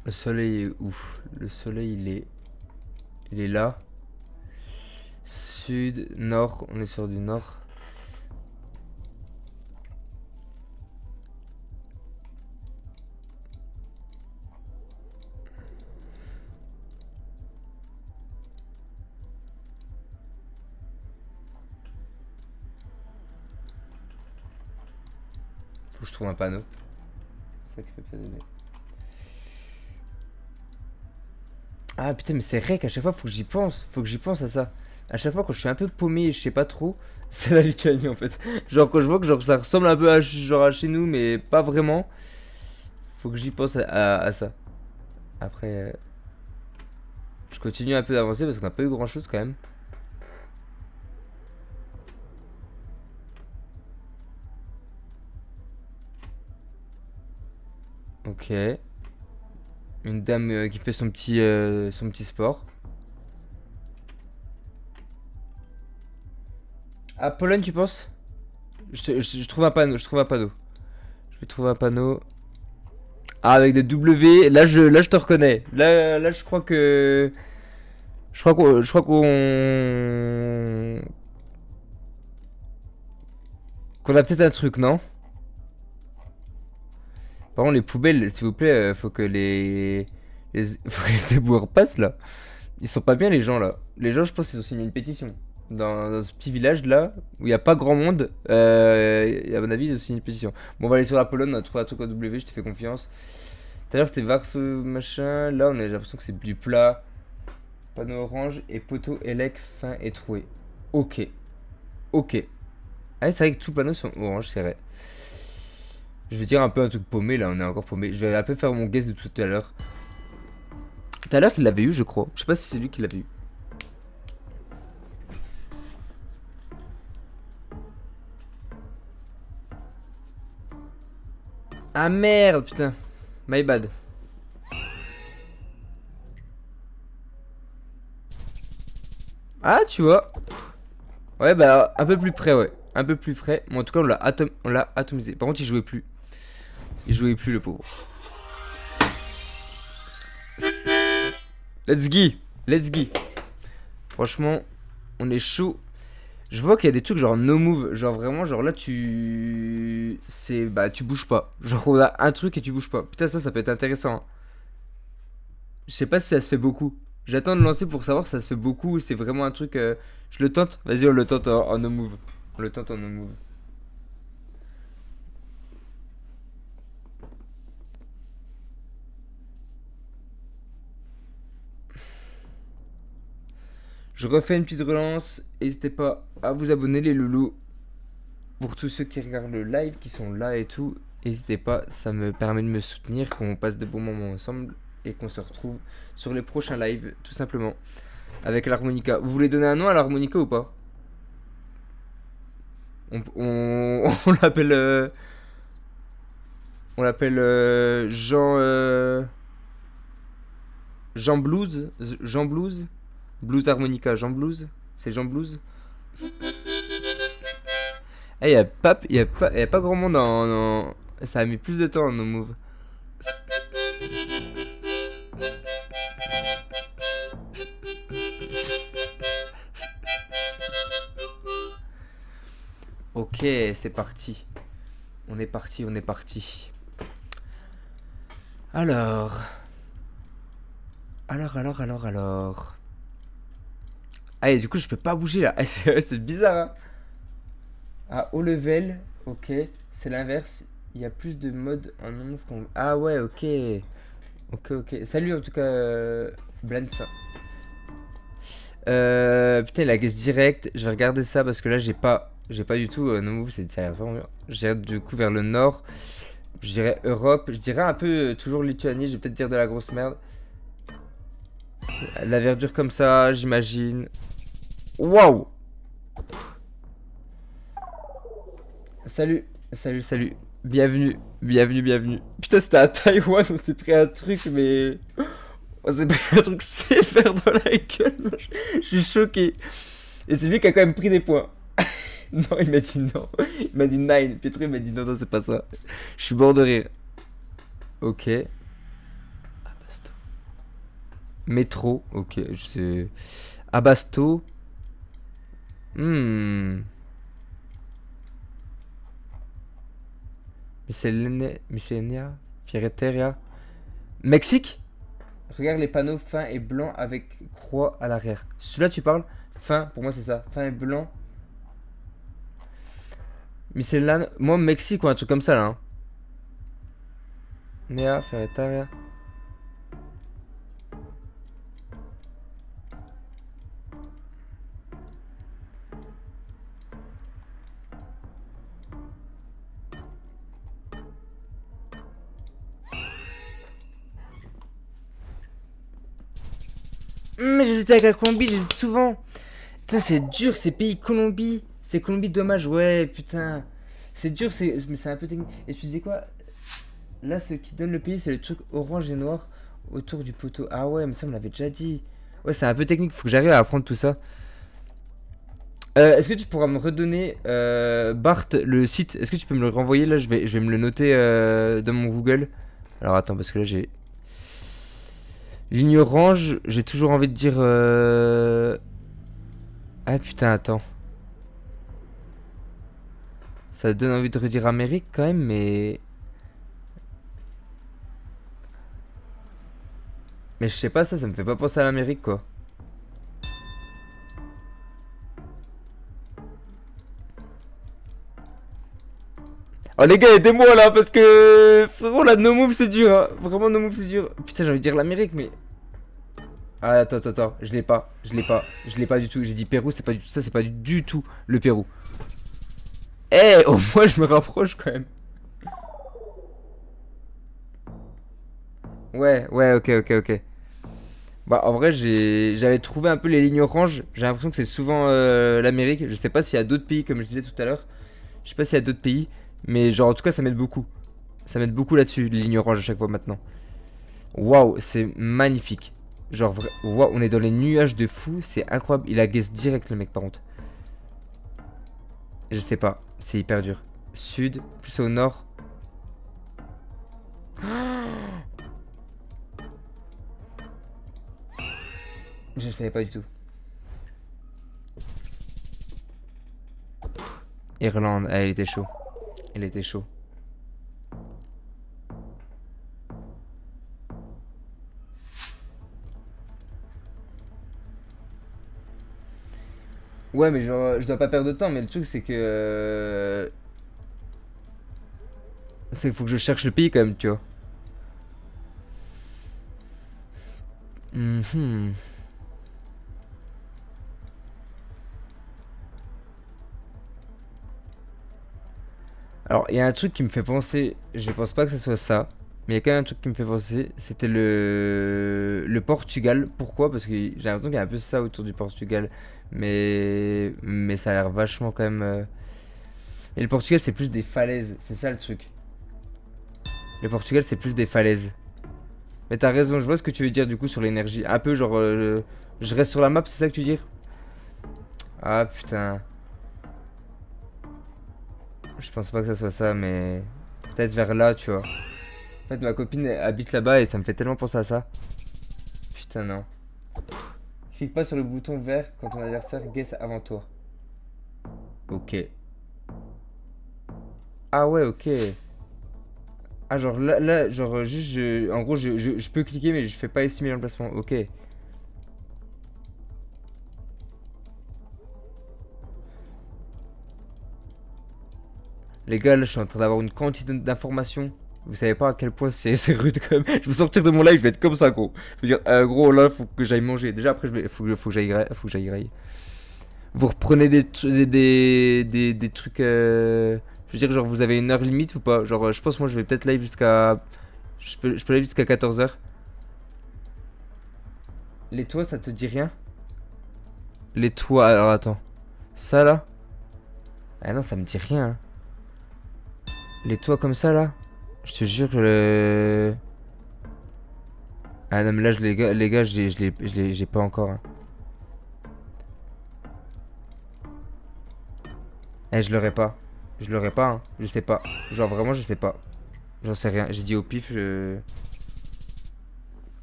Le soleil est où? Le soleil, il est là. Sud, nord, on est sur du nord. Faut que je trouve un panneau. Sacré pied de nez. Ah putain, mais c'est vrai qu'à chaque fois, faut que j'y pense. Faut que j'y pense à ça. À chaque fois, quand je suis un peu paumé et je sais pas trop, c'est la Lituanie en fait. Genre, quand je vois que genre, ça ressemble un peu à, genre, à chez nous, mais pas vraiment, faut que j'y pense à ça. Après, je continue un peu d'avancer parce qu'on n'a pas eu grand chose quand même. Ok. Une dame qui fait son petit sport. À Pologne, tu penses? Je trouve un panneau, je trouve un panneau. Je vais trouver un panneau. Ah, avec des W, là je te reconnais. Là je crois que... Je crois qu'on a peut-être un truc, non? Par contre, les poubelles, s'il vous plaît, faut que faut que les éboueurs passent là. Ils sont pas bien, les gens là. Les gens, je pense qu'ils ont signé une pétition. Dans ce petit village là, où il n'y a pas grand monde, à mon avis, ils ont signé une pétition. Bon, on va aller sur la Pologne, on a trouvé un truc en W, je te fais confiance. Tout à l'heure, c'était Varso machin. Là, on a l'impression que c'est du plat. Panneau orange et poteau élec fin et troué. Ok. Ok. Ah, c'est vrai que tous les panneaux sont orange, c'est vrai. Je vais dire un peu un truc paumé là, on est encore paumé. Je vais un peu faire mon guess de tout à l'heure. Tout à l'heure, il l'avait eu, je crois. Je sais pas si c'est lui qui l'avait eu. Ah merde, putain. My bad. Ah, tu vois. Ouais, bah, un peu plus près, ouais. Un peu plus près. Mais en tout cas, on l'a atomisé. Par contre, il jouait plus. Il jouait plus, le pauvre. Let's go. Let's go. Franchement, on est chaud. Je vois qu'il y a des trucs genre no move. Genre vraiment, genre là, bah, tu bouges pas. Genre, on a un truc et tu bouges pas. Putain, ça peut être intéressant. Hein. Je sais pas si ça se fait beaucoup. J'attends de lancer pour savoir si ça se fait beaucoup ou c'est vraiment un truc. Je le tente. Vas-y, on le tente en no move. On le tente en no move. Je refais une petite relance. N'hésitez pas à vous abonner, les loulous. Pour tous ceux qui regardent le live, qui sont là et tout, n'hésitez pas. Ça me permet de me soutenir, qu'on passe de bons moments ensemble et qu'on se retrouve sur les prochains lives, tout simplement. Avec l'harmonica. Vous voulez donner un nom à l'harmonica ou pas? On l'appelle... on l'appelle Jean... Jean Blues. Jean Blues. Blues harmonica, Jean Blues. C'est Jean Blues. Eh, y a pas grand monde en... Ça a mis plus de temps en no move. Ok, c'est parti. On est parti, on est parti. Alors... Alors... Ah, et du coup, je peux pas bouger là. C'est bizarre, hein. Ah, haut level, ok. C'est l'inverse. Il y a plus de modes en non-move qu'on... Ah ouais, ok. Ok. Salut en tout cas, Blansa. Putain, il a guess direct. Je vais regarder ça parce que là, j'ai pas du tout no-move. Ça a l'air vraiment bien. J'irai du coup vers le nord. Je dirais Europe. Je dirais un peu toujours Lituanie. Je vais peut-être dire de la grosse merde. La verdure comme ça, j'imagine. Waouh! Salut. Bienvenue. Putain, c'était à Taïwan, on s'est pris un truc, mais... On s'est pris un truc sévère dans la gueule. Je suis choqué. Et c'est lui qui a quand même pris des points. Non, il m'a dit non. Il m'a dit 9. Pietro, il m'a dit non, c'est pas ça. Je suis mort de rire. Ok. Abasto. Métro. Ok, je sais. Abasto. Miscellanea, Fierreteria. Mexique? Regarde les panneaux fin et blanc avec croix à l'arrière. Celui-là, tu parles? Fin, pour moi, c'est ça. Fin et blanc. Miscellanea. Moi, Mexique ou un truc comme ça, là. Hein. Nea, Fierreteria. Mais j'hésitais avec la Colombie, j'hésite souvent. Putain, c'est dur, ces pays Colombie. C'est Colombie, dommage, ouais, putain. C'est dur, mais c'est un peu technique. Et tu disais quoi? Là, ce qui donne le pays, c'est le truc orange et noir autour du poteau. Ah ouais, mais ça, on l'avait déjà dit. Ouais, c'est un peu technique, faut que j'arrive à apprendre tout ça. Est-ce que tu pourras me redonner, Bart, le site? Est-ce que tu peux me le renvoyer là? Je vais me le noter dans mon Google. Alors attends, parce que là j'ai... Ligne orange, j'ai toujours envie de dire... Ah putain, attends. Ça donne envie de redire Amérique quand même, mais... Mais je sais pas, ça me fait pas penser à l'Amérique quoi. Oh les gars, aidez-moi là, parce que... Frérot, là, no move c'est dur, hein. Vraiment, no move c'est dur. Putain, j'ai envie de dire l'Amérique, mais... Ah, attends, je l'ai pas, je l'ai pas du tout. J'ai dit Pérou, c'est pas du tout, ça c'est pas du tout le Pérou. Eh, au moins je me rapproche quand même. Ouais, ok. Bah en vrai j'avais trouvé un peu les lignes oranges. J'ai l'impression que c'est souvent l'Amérique. Je sais pas s'il y a d'autres pays comme je disais tout à l'heure. Je sais pas s'il y a d'autres pays. Mais genre en tout cas ça m'aide beaucoup. Ça m'aide beaucoup là-dessus, les lignes oranges à chaque fois maintenant. Waouh, c'est magnifique. Genre waouh, on est dans les nuages de fou. C'est incroyable. Il a guess direct le mec par contre. Je sais pas, c'est hyper dur. Sud, plus au nord. Je savais pas du tout. Irlande, ah, il était chaud. Il était chaud. Ouais, mais genre, je dois pas perdre de temps, mais le truc c'est que... C'est qu'il faut que je cherche le pays quand même, tu vois. Mhm. Alors, il y a un truc qui me fait penser, je pense pas que ce soit ça, mais il y a quand même un truc qui me fait penser, c'était le Portugal. Pourquoi? Parce que j'ai l'impression qu'il y a un peu ça autour du Portugal, mais ça a l'air vachement quand même... Et le Portugal, c'est plus des falaises, c'est ça le truc. Le Portugal, c'est plus des falaises. Mais t'as raison, je vois ce que tu veux dire du coup sur l'énergie. Un peu genre, je reste sur la map, c'est ça que tu veux dire? Ah putain. Je pense pas que ça soit ça, mais peut-être vers là, tu vois. En fait, ma copine habite là-bas et ça me fait tellement penser à ça. Putain, non. Clique pas sur le bouton vert quand ton adversaire guesse avant toi. Ok. Ah ouais, ok. Ah, genre là genre, juste, en gros, je peux cliquer, mais je fais pas estimer l'emplacement. Ok. Les gars, là, je suis en train d'avoir une quantité d'informations. Vous savez pas à quel point c'est rude quand même. Je vais sortir de mon live, je vais être comme ça, gros. Je veux dire, gros, là, faut que j'aille manger. Déjà, après, faut que j'aille grailler. Vous reprenez des trucs. Je veux dire, genre, vous avez une heure limite ou pas? Genre, je pense, moi, je vais peut-être live jusqu'à. Je peux live jusqu'à 14h. Les toits, ça te dit rien? Les toits, alors attends. Ça là? Ah non, ça me dit rien, hein. Les toits comme ça là, je te jure que le... Ah non mais là les gars j'ai pas encore, hein. Eh je l'aurais pas. Je l'aurais pas, hein. Je sais pas. Genre vraiment je sais pas. J'en sais rien. J'ai dit au pif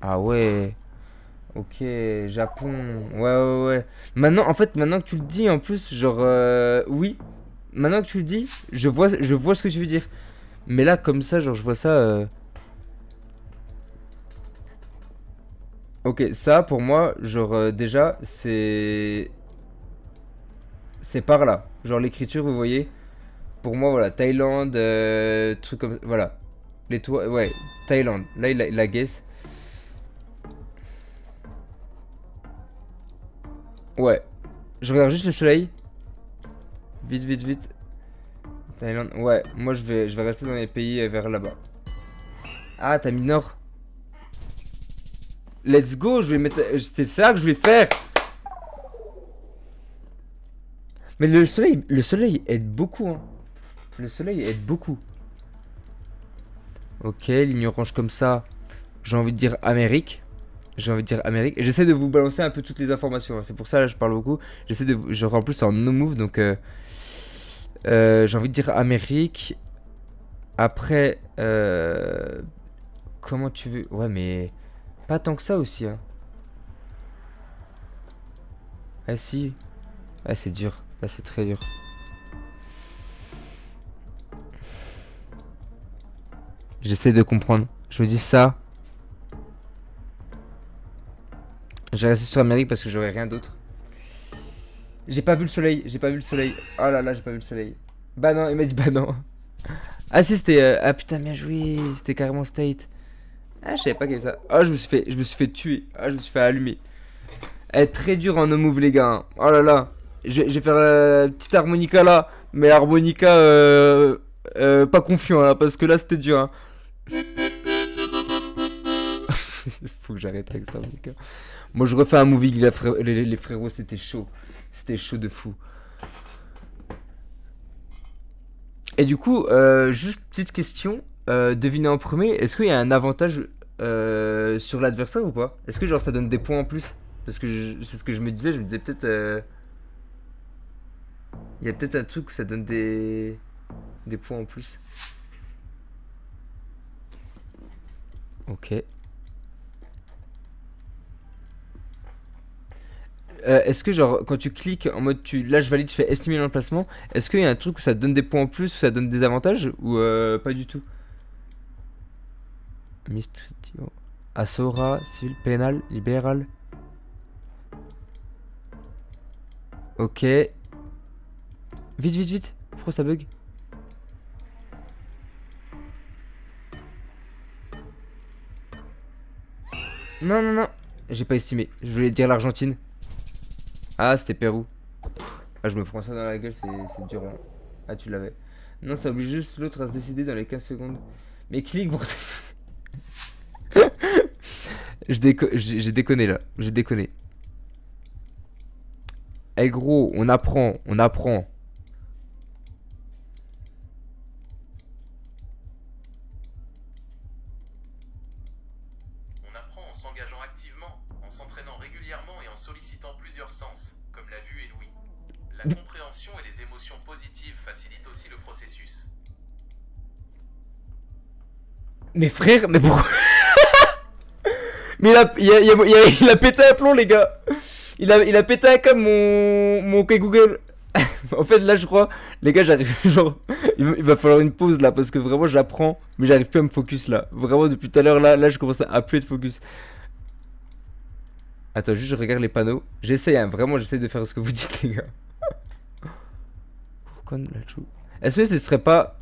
Ah ouais. Ok, Japon. Ouais. Maintenant, en fait, maintenant que tu le dis en plus, genre oui. Maintenant que tu le dis, je vois ce que tu veux dire. Mais là, comme ça, genre, je vois ça. Ok, ça, pour moi, genre, déjà, c'est par là. Genre, l'écriture, vous voyez. Pour moi, voilà, Thaïlande, truc comme... Voilà. Les toits, ouais, Thaïlande. Là, il a guess. Ouais. Je regarde juste le soleil. Vite. Thaïlande. Ouais, moi je vais rester dans les pays vers là-bas. Ah, t'as mis nord. Let's go, je vais mettre... C'est ça que je vais faire. Mais le soleil aide beaucoup, hein. Le soleil aide beaucoup. Ok, ligne orange comme ça. J'ai envie de dire Amérique. J'ai envie de dire Amérique. Et j'essaie de vous balancer un peu toutes les informations, hein. C'est pour ça là je parle beaucoup. J'essaie de je en plus en no move donc j'ai envie de dire Amérique. Après comment tu veux? Ouais mais pas tant que ça aussi hein. Ah si. Ah c'est dur. Là c'est très dur. J'essaie de comprendre. Je me dis ça. J'ai resté sur Amérique parce que j'aurais rien d'autre. J'ai pas vu le soleil. J'ai pas vu le soleil. Oh là là, j'ai pas vu le soleil. Bah non, il m'a dit bah non. Ah si, c'était... Ah putain, bien joué. C'était carrément State. Ah, je savais pas qu'il y avait ça. Ah, je me suis fait tuer. Ah, je me suis fait allumer. Elle est très dure en no move, les gars, hein. Oh là là. Je vais faire la petite harmonica là. Mais harmonica pas confiant là. Parce que là, c'était dur, hein. Faut que j'arrête avec cette harmonica. Moi, je refais un movie, les frérots, c'était chaud. C'était chaud de fou. Et du coup, juste petite question. Devinez en premier, est-ce qu'il y a un avantage sur l'adversaire ou pas? Est-ce que genre ça donne des points en plus? Parce que c'est ce que je me disais peut-être... Il y a peut-être un truc où ça donne des points en plus. Ok. Est-ce que genre quand tu cliques en mode là je valide, je fais estimer l'emplacement, est-ce qu'il y a un truc où ça donne des points en plus, où ça donne des avantages ou pas du tout? Mistritio. Assora, civil, pénal, libéral. Ok. Vite, vite, vite. Pourquoi ça bug? Non, non, non. J'ai pas estimé. Je voulais dire l'Argentine. Ah, c'était Pérou. Ah, je me prends ça dans la gueule, c'est dur. Hein. Ah, tu l'avais. Non, ça oblige juste l'autre à se décider dans les 15 secondes. Mais clique, bordel. J'ai déconné là. J'ai déconné. Eh gros, on apprend, on apprend. On apprend en s'engageant activement, en s'entraînant régulièrement et en sollicitant plusieurs sens, comme la vue et l'ouïe. La compréhension et les émotions positives facilitent aussi le processus. Mais frère, mais pourquoi? Mais il a pété un plomb, les gars. Il a pété un câble, mon Google. En fait, là, je crois, les gars, j'arrive. Genre, il va falloir une pause là, parce que vraiment, j'apprends, mais j'arrive plus à me focus là. Vraiment, depuis tout à l'heure, là, je commence à plus être focus. Attends, juste, je regarde les panneaux. J'essaye, hein, vraiment, j'essaye de faire ce que vous dites, les gars. Pourquoi la chou? Est-ce que ce serait pas.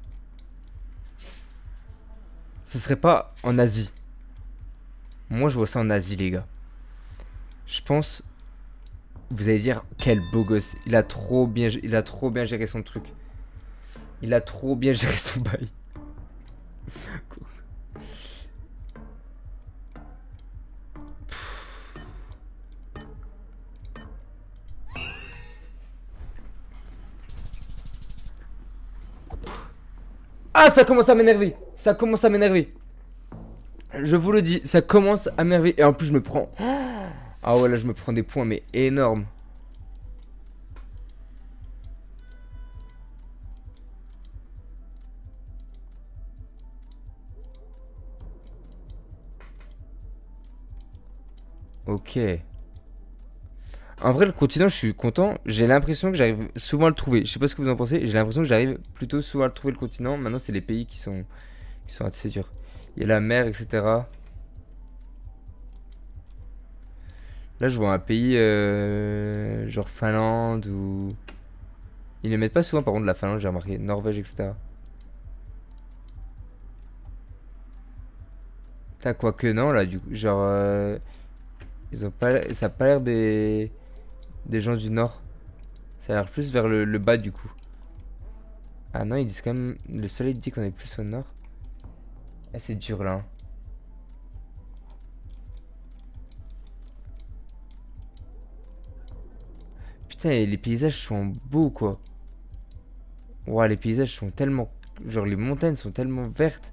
Ce serait pas en Asie? Moi, je vois ça en Asie, les gars. Je pense. Vous allez dire, quel beau gosse. Il a trop bien géré son truc. Il a trop bien géré son bail. Ah, ça commence à m'énerver. Ça commence à m'énerver. Je vous le dis, ça commence à m'énerver. Et en plus, je me prends... Ah ouais, là, je me prends des points, mais énormes. Ok. En vrai, le continent, je suis content. J'ai l'impression que j'arrive souvent à le trouver. Je sais pas ce que vous en pensez. J'ai l'impression que j'arrive plutôt souvent à le trouver, le continent. Maintenant, c'est les pays qui sont assez durs. Il y a la mer, etc. Là, je vois un pays genre Finlande ou... Ils ne mettent pas souvent, par contre, la Finlande, j'ai remarqué. Norvège, etc. T'as quoi que non, là, du coup. Genre... ils ont pas... Ça a pas l'air des gens du Nord. Ça a l'air plus vers le bas, du coup. Ah non, ils disent quand même... Le soleil dit qu'on est plus au nord. Ah, c'est dur, là. Hein. Putain, les paysages sont beaux, quoi. Ouah, les paysages sont tellement... Genre, les montagnes sont tellement vertes.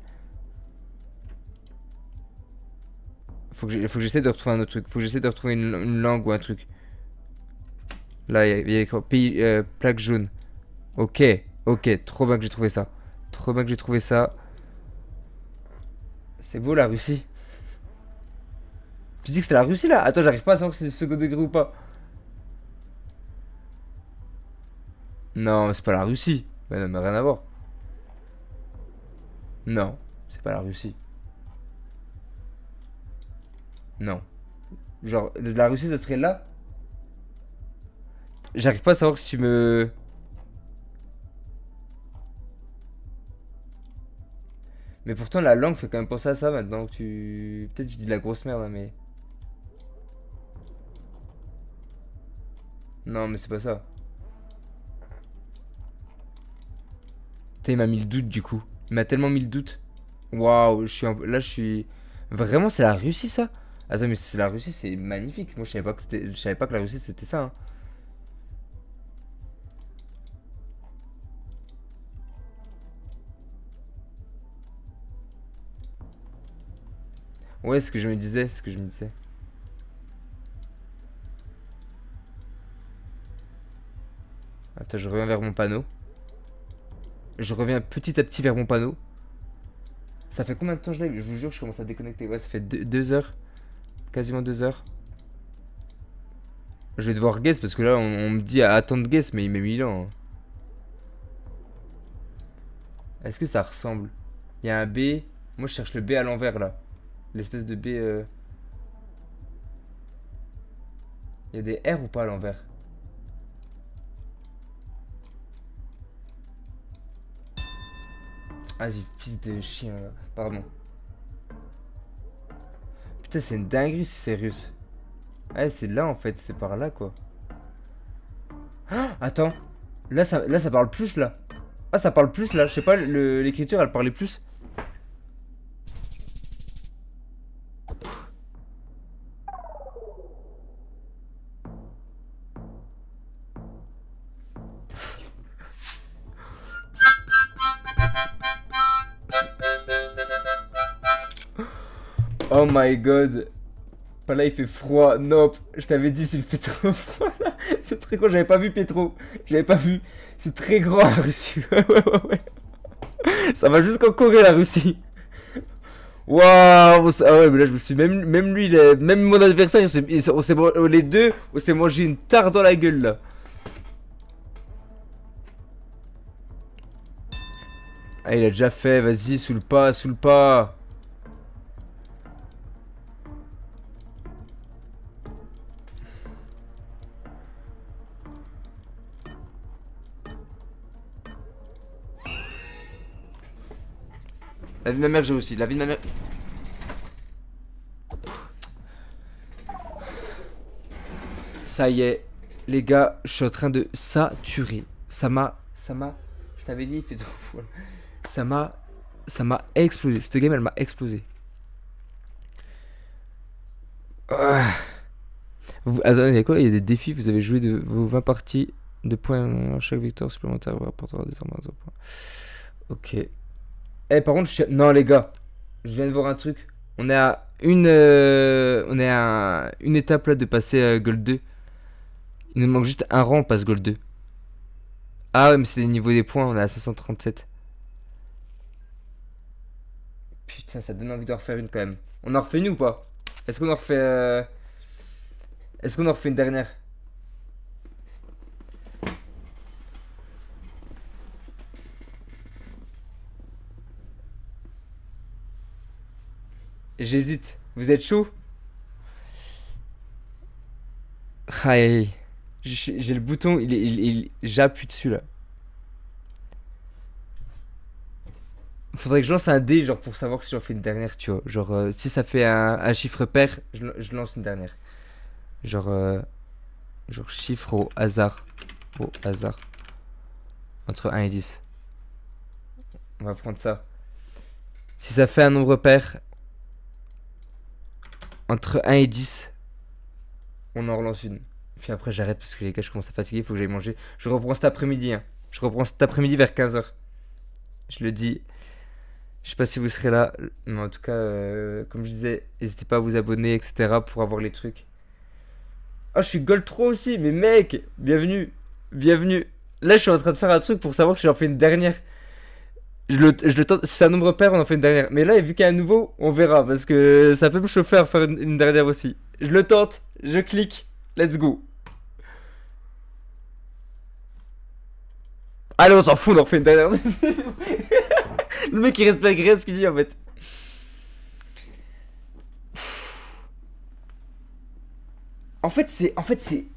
Faut que j'essaie de retrouver un autre truc. Faut que j'essaie de retrouver une langue ou un truc. Là, il y a écrit pays, plaque jaune. Ok, ok, trop bien que j'ai trouvé ça. Trop bien que j'ai trouvé ça. C'est beau la Russie. Tu dis que c'était la Russie là? Attends, j'arrive pas à savoir si c'est second degré ou pas. Non, c'est pas la Russie. Ouais, non, mais rien à voir. Non, c'est pas la Russie. Non. Genre, la Russie, ça serait là? J'arrive pas à savoir si tu me... Mais pourtant, la langue fait quand même penser à ça maintenant que tu... Peut-être que je dis de la grosse merde, hein, mais... Non, mais c'est pas ça. Putain, il m'a mis le doute, du coup. Il m'a tellement mis le doute. Waouh, là, je suis... Vraiment, c'est la Russie, ça? Attends, mais c'est la Russie, c'est magnifique. Moi, je savais pas que c'était... Je savais pas que la Russie, c'était ça, hein. Ouais, ce que je me disais, ce que je me disais. Attends, je reviens vers mon panneau. Je reviens petit à petit vers mon panneau. Ça fait combien de temps je l'ai? Je vous jure, je commence à déconnecter. Ouais, ça fait 2 heures. Quasiment 2 heures. Je vais devoir guess parce que là, on me dit à attendre guess, mais il met 1000 ans, hein. Est-ce que ça ressemble? Il y a un B. Moi, je cherche le B à l'envers, là. L'espèce de B... Il y a des R ou pas à l'envers? Vas-y, fils de chien, là. Pardon. Putain, c'est une dinguerie si c'est russe. Ouais, c'est là, en fait. C'est par là, quoi. Ah, attends. Là, ça parle plus, là. Ah, ça parle plus, là. Je sais pas, l'écriture, elle parlait plus. Oh my god. Pas là, il fait froid. Nope. Je t'avais dit, s'il fait trop froid là. C'est très gros. J'avais pas vu Petro. J'avais pas vu. C'est très grand la Russie. Ouais. Ça va jusqu'en Corée la Russie. Waouh. Ah ouais, mais là, je me suis. Même lui, même mon adversaire, les deux, on s'est mangé une tare dans la gueule là. Ah, il a déjà fait. Vas-y, sous le pas, sous le pas. La vie de ma mère, j'ai aussi. La vie de ma mère. Ça y est, les gars, je suis en train de saturer. Ça m'a. Je t'avais dit, il fait trop fou. Ça m'a explosé. Cette game, elle m'a explosé. Attendez, quoi? Il y a des défis. Vous avez joué de vos 20 parties de points. Chaque victoire supplémentaire vous rapportera désormais 1 point. Ok. Eh, par contre, non, les gars, je viens de voir un truc. On est à une étape là de passer Gold 2. Il nous manque juste un rang, on passe Gold 2. Ah ouais, mais c'est le niveau des points, on est à 537. Putain, ça donne envie d'en refaire une quand même. On en refait une ou pas? Est-ce qu'on en refait Est-ce qu'on en refait une dernière? J'hésite. Vous êtes chaud? Aïe. J'ai le bouton, j'appuie dessus là. Faudrait que je lance un dé genre pour savoir si j'en fais une dernière, tu vois. Genre si ça fait un chiffre pair, je lance une dernière. Genre chiffre au hasard. Au hasard. Entre 1 et 10. On va prendre ça. Si ça fait un nombre pair entre 1 et 10, on en relance une. Puis après j'arrête parce que les gars je commence à fatiguer, il faut que j'aille manger. Je reprends cet après-midi, hein. Je reprends cet après-midi vers 15 h. Je le dis. Je sais pas si vous serez là, mais en tout cas, comme je disais, n'hésitez pas à vous abonner, etc. pour avoir les trucs. Ah, je suis Gold 3 aussi, mais mec, bienvenue, bienvenue. Là, je suis en train de faire un truc pour savoir si j'en fais une dernière. Je le tente, si c'est un nombre pair, on en fait une dernière. Mais là, vu qu'il y a un nouveau, on verra, parce que ça peut me chauffer à faire une dernière aussi. Je le tente, je clique, let's go. Allez, on s'en fout, on en refait une dernière. Le mec, il respecte rien ce qu'il dit, en fait.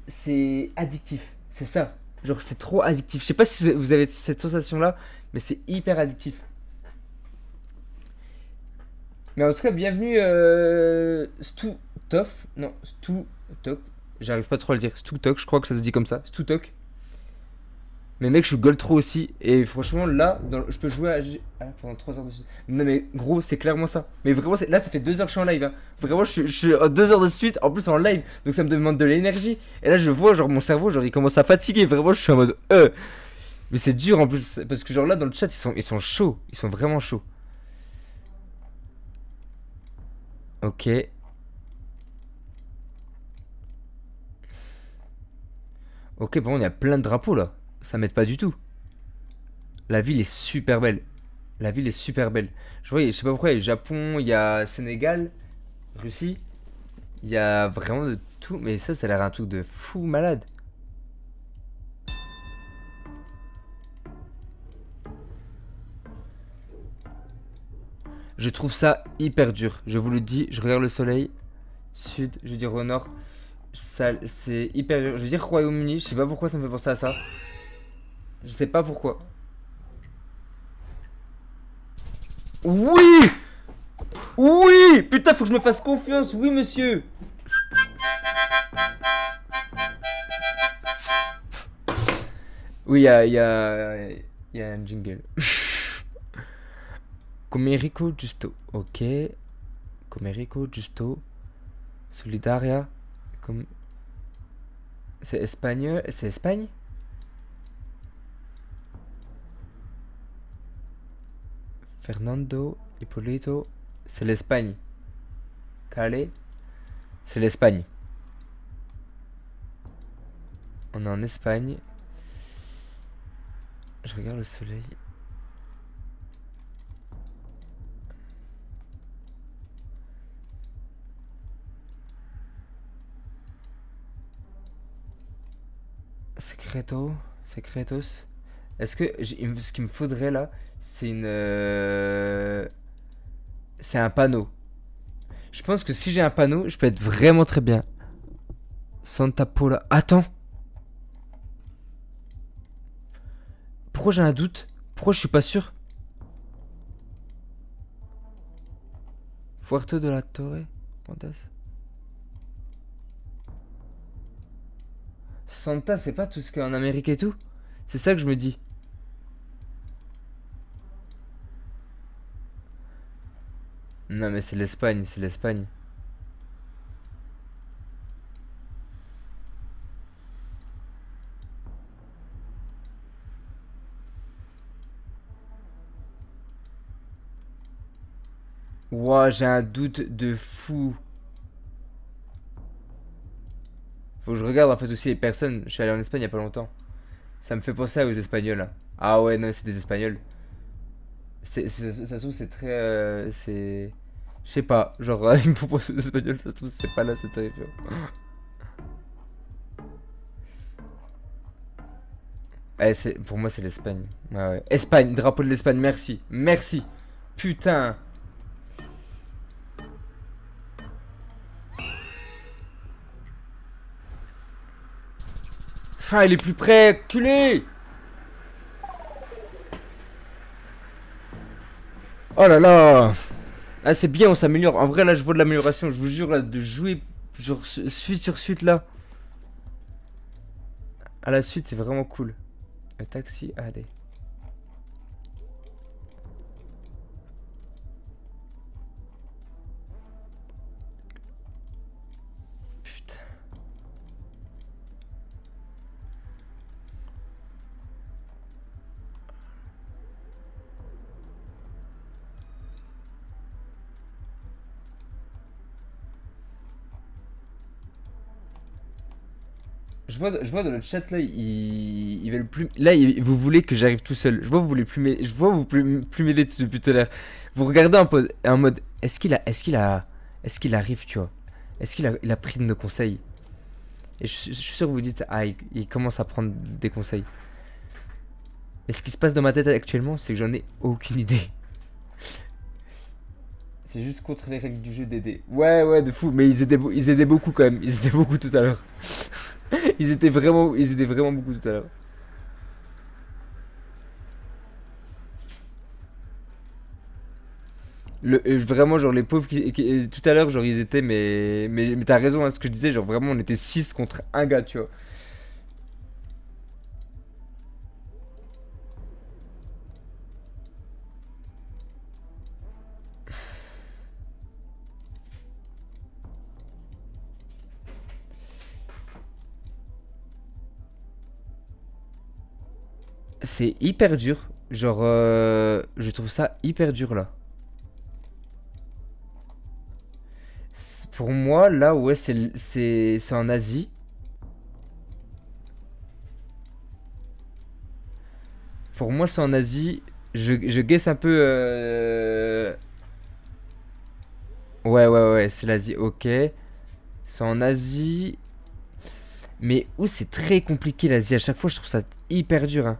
C'est addictif. C'est ça. Genre, c'est trop addictif. Je sais pas si vous avez cette sensation-là, mais c'est hyper addictif. Mais en tout cas, bienvenue Stoutof. Non, Stoutok. J'arrive pas trop à le dire. Stoutok, je crois que ça se dit comme ça. Stoutok. Mais mec, je suis Gold 3 aussi. Et franchement, là, je peux jouer pendant 3 heures de suite. Non, mais gros, c'est clairement ça. Mais vraiment, là, ça fait 2 heures que je suis en live. Hein. Vraiment, je suis à 2 heures de suite. En plus, en live. Donc, ça me demande de l'énergie. Et là, je vois, genre, mon cerveau, genre, il commence à fatiguer. Vraiment, je suis en mode. Mais c'est dur en plus. Parce que, genre, là, dans le chat, ils sont chauds. Ils sont vraiment chauds. Ok. Ok, bon, il y a plein de drapeaux là. Ça m'aide pas du tout. La ville est super belle. La ville est super belle. Je vois, je sais pas pourquoi, il y a Japon, il y a Sénégal, Russie. Il y a vraiment de tout. Mais ça a l'air un truc de fou malade. Je trouve ça hyper dur. Je vous le dis, je regarde le soleil. Sud, je veux dire au nord. C'est hyper dur. Je veux dire Royaume-Uni. Je sais pas pourquoi ça me fait penser à ça. Je sais pas pourquoi. Oui! Oui! Putain, faut que je me fasse confiance. Oui, monsieur. Oui, il y a un jingle. Comerico Justo. Ok. Comerico Justo. Solidaria. C'est espagnol. C'est Espagne? Fernando Hipólito. C'est l'Espagne. Calais. C'est l'Espagne. On est en Espagne. Je regarde le soleil. Secretos. Est-ce que ce qu'il me faudrait là, c'est c'est un panneau. Je pense que si j'ai un panneau, je peux être vraiment très bien. Santa Pola. Attends. Pourquoi j'ai un doute? Pourquoi je suis pas sûr? Puerto de la Torre. Fantas. Santa, c'est pas tout ce qu'il y a en Amérique et tout? C'est ça que je me dis. Non mais c'est l'Espagne, c'est l'Espagne. Ouah, j'ai un doute de fou. Faut que je regarde en fait aussi les personnes. Je suis allé en Espagne il y a pas longtemps. Ça me fait penser aux Espagnols là. Ah ouais, non, c'est des Espagnols. Ça se trouve, c'est très. C'est. Je sais pas, genre, ils me proposent des Espagnols, ça se trouve, c'est pas là, c'est terrifiant. Pour moi, c'est l'Espagne. Ah ouais. Espagne, drapeau de l'Espagne, merci. Merci. Putain. Ah, il est plus près, culé. Oh là là. Ah, c'est bien, on s'améliore. En vrai, là, je vois de l'amélioration. Je vous jure, là, de jouer genre suite sur suite, là. À la suite, c'est vraiment cool. Le taxi AD. Putain. Je vois dans le chat là, ils veulent plus. Là, vous voulez que j'arrive tout seul. Je vois, vous voulez plus m'aider. Je vois, vous plus m'aider depuis tout à l'heure. Vous regardez en mode, est-ce qu'il arrive, tu vois? Est-ce il a pris de nos conseils? Et je suis sûr que vous vous dites, ah, il commence à prendre des conseils. Mais ce qui se passe dans ma tête actuellement, c'est que j'en ai aucune idée. C'est juste contre les règles du jeu d'aider. Ouais, ouais, de fou. Mais ils aidaient beaucoup quand même. Ils aidaient beaucoup tout à l'heure. Ils aidaient vraiment beaucoup tout à l'heure. Vraiment, genre, les pauvres tout à l'heure, genre, ils étaient, mais t'as raison, hein, ce que je disais, genre, vraiment, on était 6 contre un gars, tu vois. C'est hyper dur. Genre, je trouve ça hyper dur là. Pour moi, là, ouais, c'est en Asie. Pour moi, c'est en Asie. Je guesse un peu. Ouais, ouais, ouais, c'est l'Asie, ok. C'est en Asie. Mais où c'est très compliqué l'Asie. À chaque fois, je trouve ça hyper dur, hein.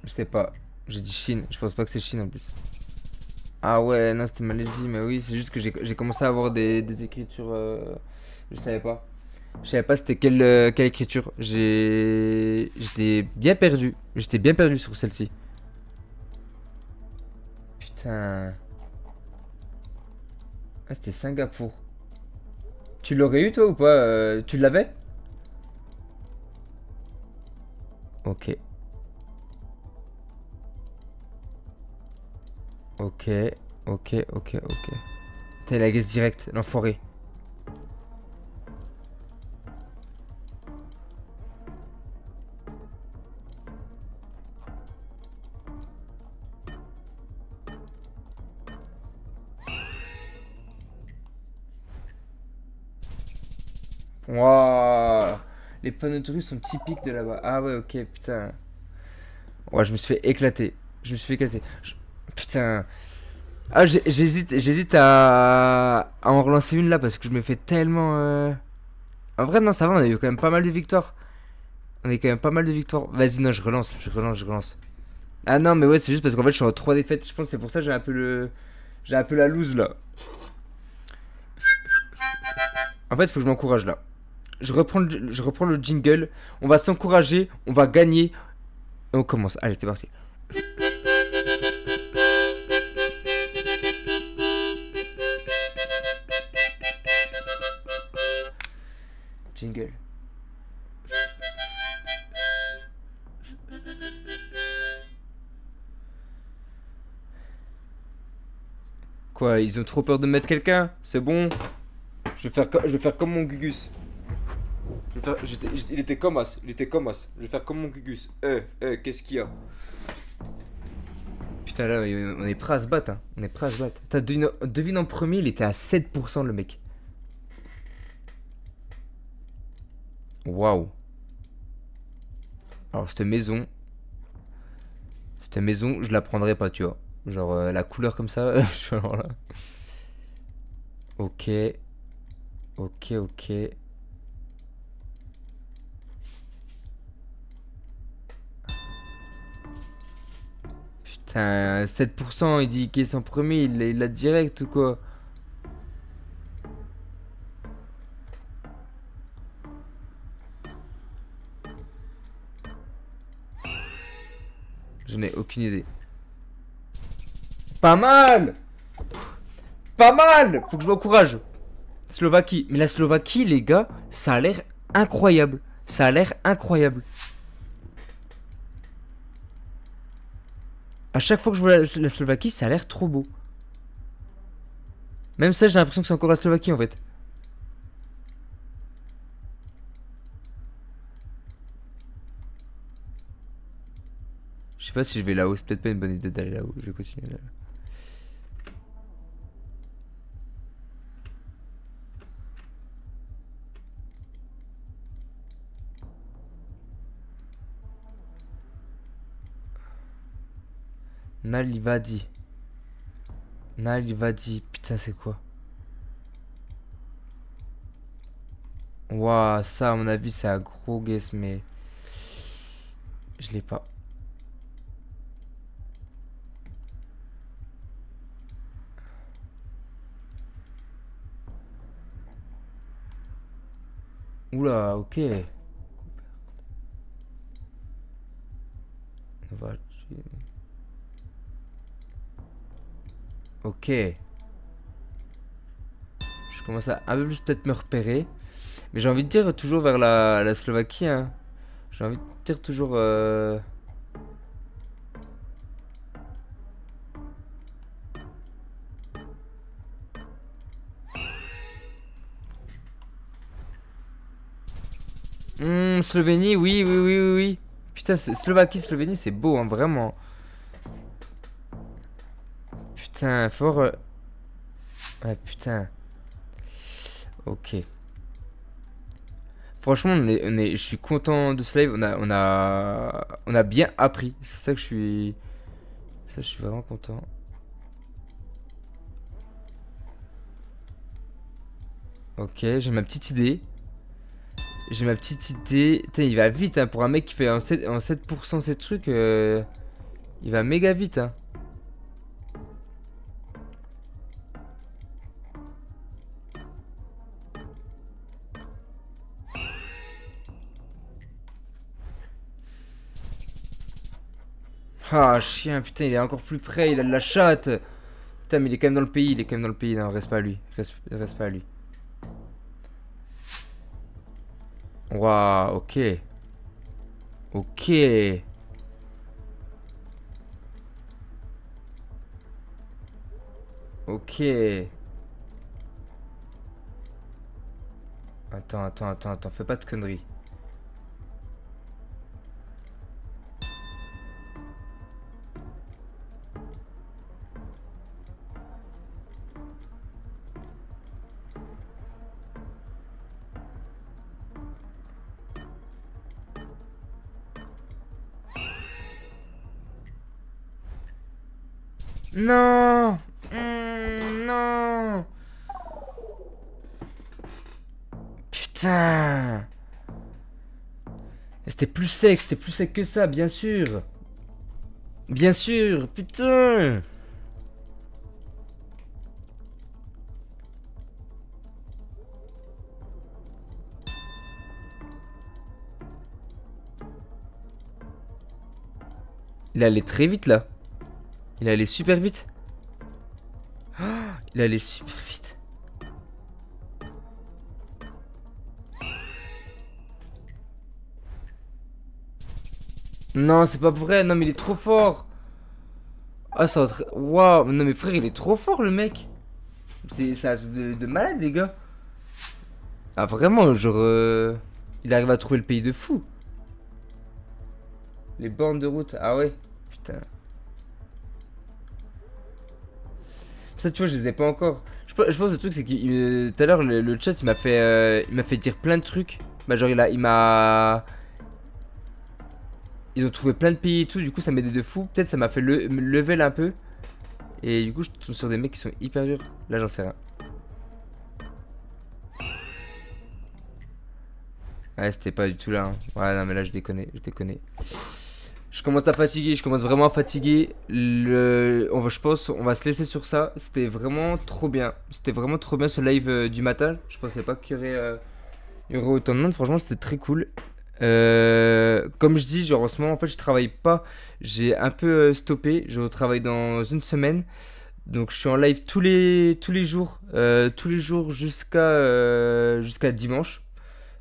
Je sais pas. J'ai dit Chine. Je pense pas que c'est Chine en plus. Ah ouais, non, c'était Malaisie. Mais oui, c'est juste que j'ai commencé à avoir des écritures. Je savais pas. Je savais pas c'était quelle écriture. J'étais bien perdu. J'étais bien perdu sur celle-ci. Putain. Ah, c'était Singapour. Tu l'aurais eu toi ou pas tu l'avais? Ok. Ok. Ok, ok, ok. T'as la guesse directe, l'enfoiré. Wouah. Les panneaux de rue sont typiques de là-bas. Ah ouais, ok, putain. Ouais, je me suis fait éclater. Je me suis fait éclater. Putain. Ah, j'hésite à en relancer une là parce que je me fais tellement. En vrai, non, ça va, on a eu quand même pas mal de victoires. On a eu quand même pas mal de victoires. Vas-y, non, je relance. Ah non, mais ouais, c'est juste parce qu'en fait, je suis en 3 défaites. Je pense que c'est pour ça que j'ai un peu le. J'ai un peu la loose là. En fait, il faut que je m'encourage là. Je reprends le jingle. On va s'encourager. On va gagner. Et on commence. Allez, c'est parti. Jingle. Quoi, ils ont trop peur de mettre quelqu'un? C'est bon. Je vais faire comme mon Gugus. Il était comme as. Je vais faire comme mon Gugus. Qu'est-ce qu'il y a? Putain, là, on est prêt à se battre, hein. On est prêt à se battre. T'as devine en premier, il était à 7% le mec. Waouh. Alors, cette maison, je la prendrais pas, tu vois. Genre, la couleur comme ça, je suis alors là. Ok. Ok, ok. Putain, 7%, il dit qu'il est en premier, il l'a direct ou quoi? Je n'ai aucune idée. Pas mal! Pas mal! Faut que je m'encourage. Slovaquie. Mais la Slovaquie, les gars, ça a l'air incroyable. Ça a l'air incroyable. À chaque fois que je vois la Slovaquie, ça a l'air trop beau. Même ça, j'ai l'impression que c'est encore la Slovaquie en fait. sais pas si je vais là-haut, c'est peut-être pas une bonne idée d'aller là-haut, je vais continuer là. Nalivadi. Nalivadi, putain c'est quoi? Waouh, ça à mon avis c'est un gros guess mais je l'ai pas. Oula, ok. Voilà. Ok. Je commence à un peu plus peut-être me repérer. Mais j'ai envie de dire toujours vers la Slovaquie. Hein. J'ai envie de dire toujours... Slovénie, oui, oui, oui, oui, oui. Putain, Slovaquie, Slovénie, c'est beau, hein, vraiment. Putain, fort... Ouais, putain. Ok. Franchement, je suis content de ce live. On a bien appris. C'est ça que je suis... Ça, je suis vraiment content. Ok, j'ai ma petite idée. J'ai ma petite idée. Putain, il va vite, hein. Pour un mec qui fait en 7% ces trucs, il va méga vite, hein. Ah, chien, putain, il est encore plus près, il a de la chatte. Putain, mais il est quand même dans le pays, il est quand même dans le pays. Non, reste pas à lui. Reste pas à lui. Waouh, ok. Ok. Ok. Attends, fais pas de conneries. Non. Non. Putain. C'était plus sec que ça, bien sûr. Bien sûr, putain. Il allait très vite là. Il allait super vite. Ah, il allait super vite. Non, c'est pas vrai. Non, mais il est trop fort. Ah, ça va être... Waouh. Non, mais frère, il est trop fort, le mec. C'est ça de malade, les gars. Ah, vraiment, genre... Il arrive à trouver le pays de fou. Les bornes de route. Ah ouais. Putain. Ça, tu vois, je les ai pas encore. Je pense que le truc, c'est que tout à l'heure, le chat, il m'a fait dire plein de trucs. Bah, genre, il m'a... Ils ont trouvé plein de pays et tout, du coup, ça m'aidait de fou. Peut-être ça m'a fait me level un peu. Et du coup, je tombe sur des mecs qui sont hyper durs. Là, j'en sais rien. Ouais, c'était pas du tout là. Hein. Ouais, non, mais là, je déconne. Je commence à fatiguer, je commence vraiment à fatiguer. Je pense on va se laisser sur ça. C'était vraiment trop bien. C'était vraiment trop bien ce live du matin. Je pensais pas il y aurait autant de monde. Franchement, c'était très cool. Comme je dis, genre en ce moment, en fait, je travaille pas. J'ai un peu stoppé. Je retravaille dans une semaine. Donc, je suis en live tous les jours. Tous les jours jusqu'à dimanche.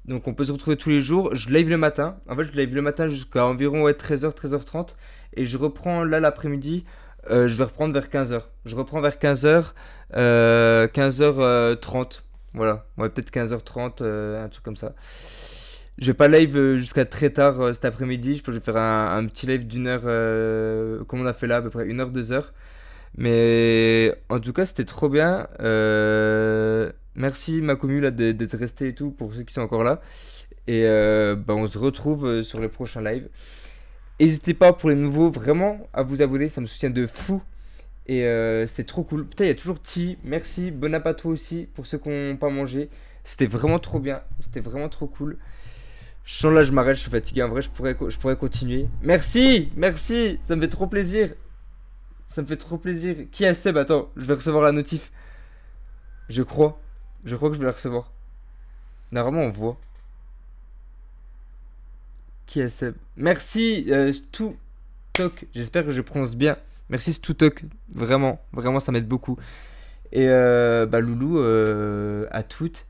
Donc on peut se retrouver tous les jours. Je live le matin. En fait, je live le matin jusqu'à environ 13h, 13h30. Et je reprends là l'après-midi. Je vais reprendre vers 15h. Je reprends vers 15h. 15h30. Voilà. Ouais, peut-être 15h30, un truc comme ça. Je vais pas live jusqu'à très tard cet après-midi. Je pense que je vais faire un petit live d'une heure, comme on a fait là, à peu près 1 heure, 2 heures. Mais en tout cas, c'était trop bien. Merci ma commu là d'être resté et tout pour ceux qui sont encore là. Et bah, on se retrouve sur les prochains lives. N'hésitez pas pour les nouveaux vraiment à vous abonner, ça me soutient de fou. Et c'était trop cool. Putain, il y a toujours Ti. Merci. Bon appétit à toi aussi pour ceux qui n'ont pas mangé. C'était vraiment trop bien. C'était vraiment trop cool. Je sens là, je m'arrête, je suis fatigué. En vrai, je pourrais continuer. Merci, merci. Ça me fait trop plaisir. Ça me fait trop plaisir. Qui a Seb? Attends, je vais recevoir la notif. Je crois. Je crois que je vais la recevoir. Normalement, on voit. Qui est Seb? Merci, Stoutok. J'espère que je prononce bien. Merci, Stoutok. Vraiment, vraiment, ça m'aide beaucoup. Et bah, Loulou, à toutes.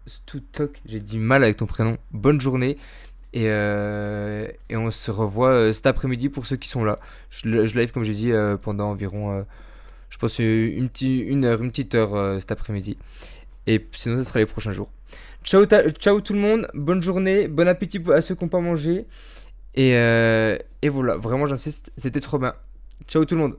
Stoutok. J'ai du mal avec ton prénom. Bonne journée. Et on se revoit cet après-midi pour ceux qui sont là. Je live, comme j'ai dit, pendant environ, je pense, une petite heure cet après-midi. Et sinon, ce sera les prochains jours. Ciao, ciao tout le monde, bonne journée, bon appétit à ceux qui n'ont pas mangé. Et voilà, vraiment j'insiste, c'était trop bien. Ciao tout le monde.